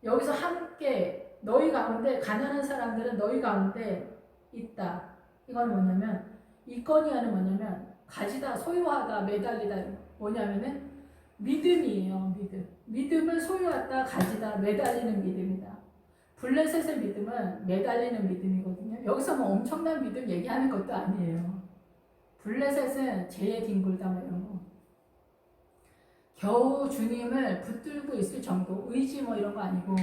여기서 함께 너희 가운데 가난한 사람들은 너희 가운데 있다. 이건 뭐냐면 있거니와는 뭐냐면 가지다, 소유하다, 매달리다. 뭐냐면은 믿음이에요. 믿음을 소유하다, 가지다, 매달리는 믿음이다. 블레셋의 믿음은 매달리는 믿음이거든요. 여기서 뭐 엄청난 믿음 얘기하는 것도 아니에요. 블레셋은 재에 뒹굴다 뭐 이런 거. 겨우 주님을 붙들고 있을 정도, 의지 뭐 이런 거 아니고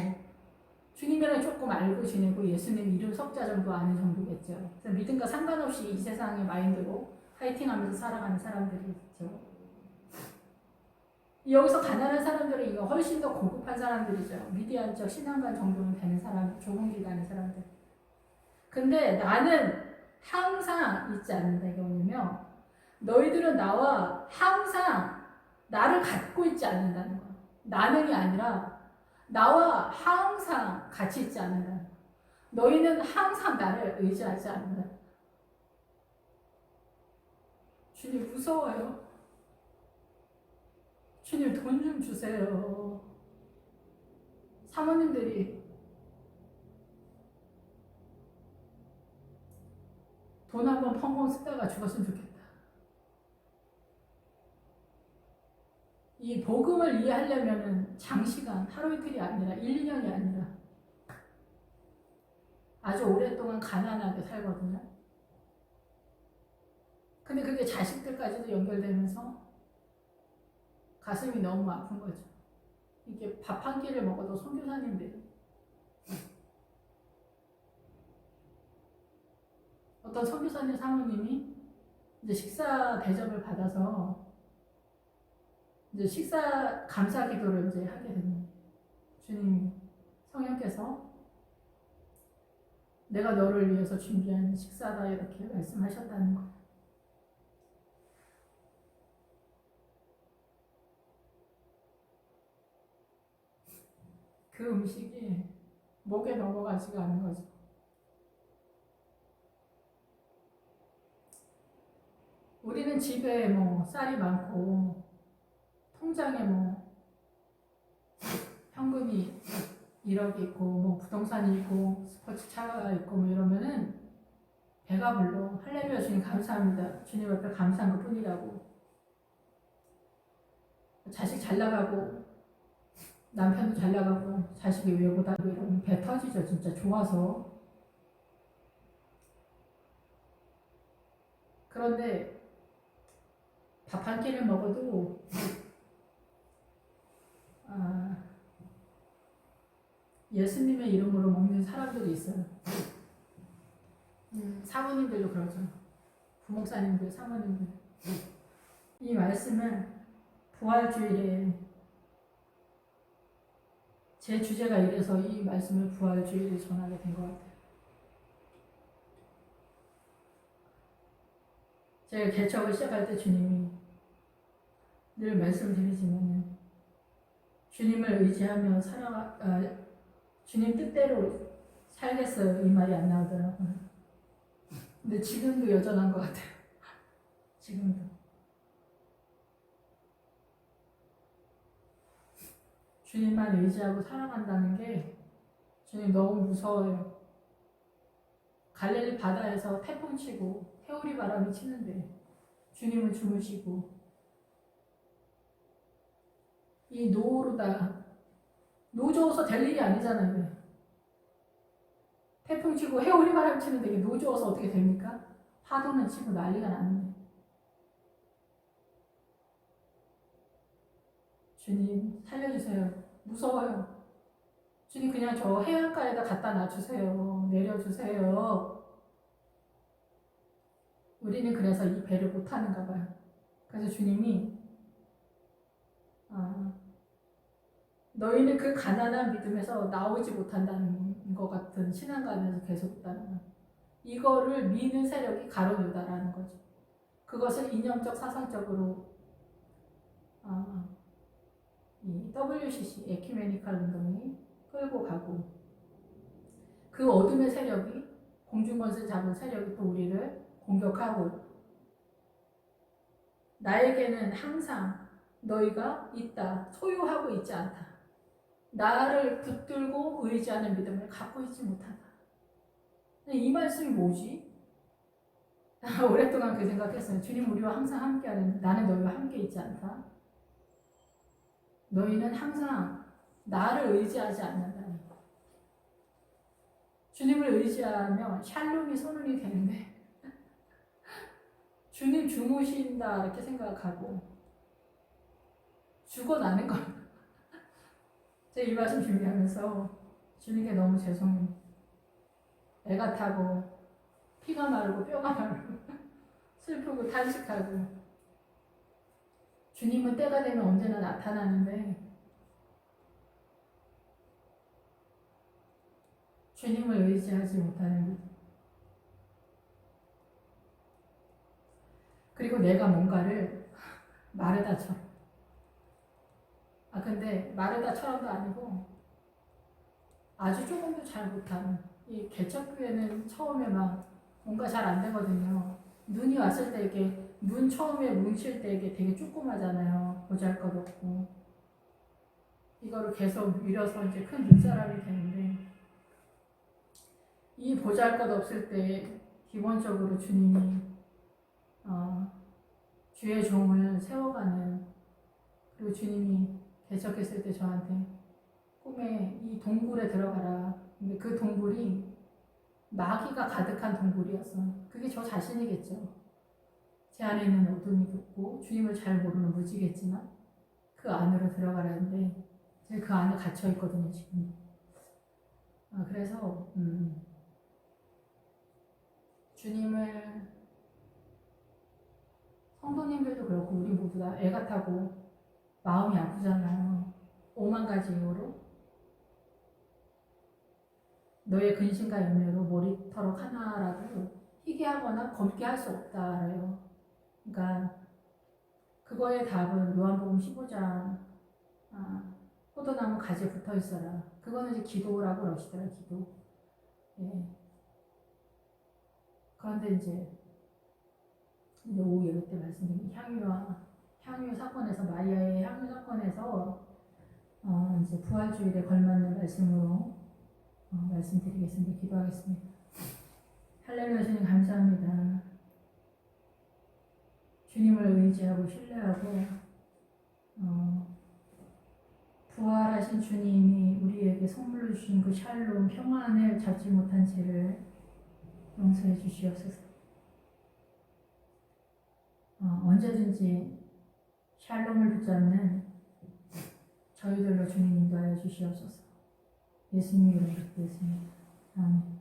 주님이랑 조금 알고 지내고 예수님 이름 석자 정도 아는 정도겠죠. 그래서 믿음과 상관없이 이 세상의 마인드로 파이팅하면서 살아가는 사람들이 있죠. 여기서 가난한 사람들은 이거 훨씬 더 고급한 사람들이죠. 미디안적 신앙관 정도는 되는 사람, 좁은 길 가는 사람들. 근데 나는 항상 잊지 않는다. 이게 뭐냐면 너희들은 나와 항상 나를 갖고 있지 않는다는 거야. 나는이 아니라 나와 항상 같이 있지 않는다는 거야. 너희는 항상 나를 의지하지 않는다. 주님 무서워요. 주님 돈 좀 주세요. 사모님들이 돈 한번 펑펑 쓰다가 죽었으면 좋겠다. 이 복음을 이해하려면 장시간, 하루 이틀이 아니라 1, 2년이 아니라 아주 오랫동안 가난하게 살거든요. 근데 그게 자식들까지도 연결되면서 가슴이 너무 아픈 거죠. 이게 밥 한 끼를 먹어도 선교사님들 어떤 선교사님 사모님이 이제 식사 대접을 받아서 이제 식사 감사 기도를 이제 하게 됩니다. 주님 성령께서 내가 너를 위해서 준비한 식사다 이렇게 말씀하셨다는 거. 그 음식이 목에 넘어가지가 않는 거죠. 우리는 집에 뭐 쌀이 많고 통장에 뭐 현금이 1억 있고 뭐 부동산이 있고 스포츠차가 있고 뭐 이러면은 배가 불러. 할렐루야 주님 감사합니다. 주님 앞에 감사한 것 뿐이라고. 자식 잘 나가고 남편도 잘 나가고 자식이 외고다고 이러면 배 터지죠. 진짜 좋아서. 그런데 밥 한 끼를 먹어도 예수님의 이름으로 먹는 사람들이 있어요. 사모님들도 그러죠. 부목사님들, 사모님들. 이 말씀은 부활주일에 제 주제가 이래서 이 말씀을 부활주일에 전하게 된 것 같아요. 제가 개척을 시작할 때 주님이 늘 말씀드리지만 주님을 의지하며 주님 뜻대로 살겠어요. 이 말이 안 나오더라고요. 근데 지금도 여전한 것 같아요. 지금도. 주님만 의지하고 살아간다는 게 주님 너무 무서워요. 갈릴리 바다에서 태풍 치고 해오리 바람이 치는데 주님은 주무시고 이 노루다 노조어서 될 일이 아니잖아요. 태풍 치고 해오리 바람 치는데 이게 노조어서 어떻게 됩니까? 파도는 치고 난리가 나는데 주님 살려주세요. 무서워요. 주님 그냥 저 해안가에다 갖다 놔주세요. 내려주세요. 우리는 그래서 이 배를 못하는가 봐요. 그래서 주님이 너희는 그 가난한 믿음에서 나오지 못한다는 것 같은 신앙관에서 계속 있다는 거예요. 이거를 미는 세력이 가론유다라는 거죠. 그것을 이념적 사상적으로 이 WCC 에큐메니칼 운동이 끌고 가고 그 어둠의 세력이 공중권세 잡은 세력이 또 우리를 공격하고 나에게는 항상 너희가 있다. 소유하고 있지 않다. 나를 붙들고 의지하는 믿음을 갖고 있지 못하다. 이 말씀이 뭐지? 오랫동안 그 생각했어요. 주님 우리와 항상 함께하는 나는 너희와 함께 있지 않다. 너희는 항상 나를 의지하지 않는다. 주님을 의지하면 샬롬이 선언이 되는데 주님 주무신다 이렇게 생각하고 죽어나는 겁니다. 제가 이 말씀 준비하면서 주님께 너무 죄송해요. 애가 타고 피가 마르고 뼈가 마르고 슬프고 탄식하고 주님은 때가 되면 언제나 나타나는데 주님을 의지하지 못하는 거죠. 그리고 내가 뭔가를 마르다처럼. 근데 마르다처럼도 아니고 아주 조금도 잘 못하는 이 개척교회는 처음에 막 뭔가 잘 안 되거든요. 눈이 왔을 때 이게 눈 처음에 뭉칠 때 이게 되게 조그마잖아요. 보잘것없고 이거를 계속 밀어서 이제 큰 눈사람이 되는데 이 보잘것없을 때 기본적으로 주님이 주의 종을 세워가는 그리고 주님이 개척했을 때 저한테 꿈에 이 동굴에 들어가라. 근데 그 동굴이 마귀가 가득한 동굴이었어. 그게 저 자신이겠죠. 제 안에 있는 어둠이 깊고 주님을 잘 모르는 무지겠지만 그 안으로 들어가라는데 제가 그 안에 갇혀 있거든요 지금. 그래서 주님을 성도님들도 그렇고 우리 모두 다 애 같다고 마음이 아프잖아요. 5만 가지 이유로 너의 근심과 염려로 머리털어 하나라도 희귀하거나 검게 할 수 없다래요. 그러니까 그거의 답은 요한복음 15장 포도나무 가지에 붙어 있어라. 그거는 이제 기도라고 그러시더라. 기도. 예. 그런데 이제 오후 예배 때 말씀드린 향유 사건에서 마리아의 향유 사건에서 이제 부활주일에 걸맞는 말씀으로 말씀드리겠습니다. 기도하겠습니다. 할렐루야 주님 감사합니다. 주님을 의지하고 신뢰하고 부활하신 주님이 우리에게 선물로 주신 그 샬롬 평안을 잡지 못한 죄를 용서해 주시옵소서. 언제든지 샬롬을 붙잡는 저희들로 주님 인도하여 주시옵소서. 예수님 이름으로 기도했습니다. 아멘.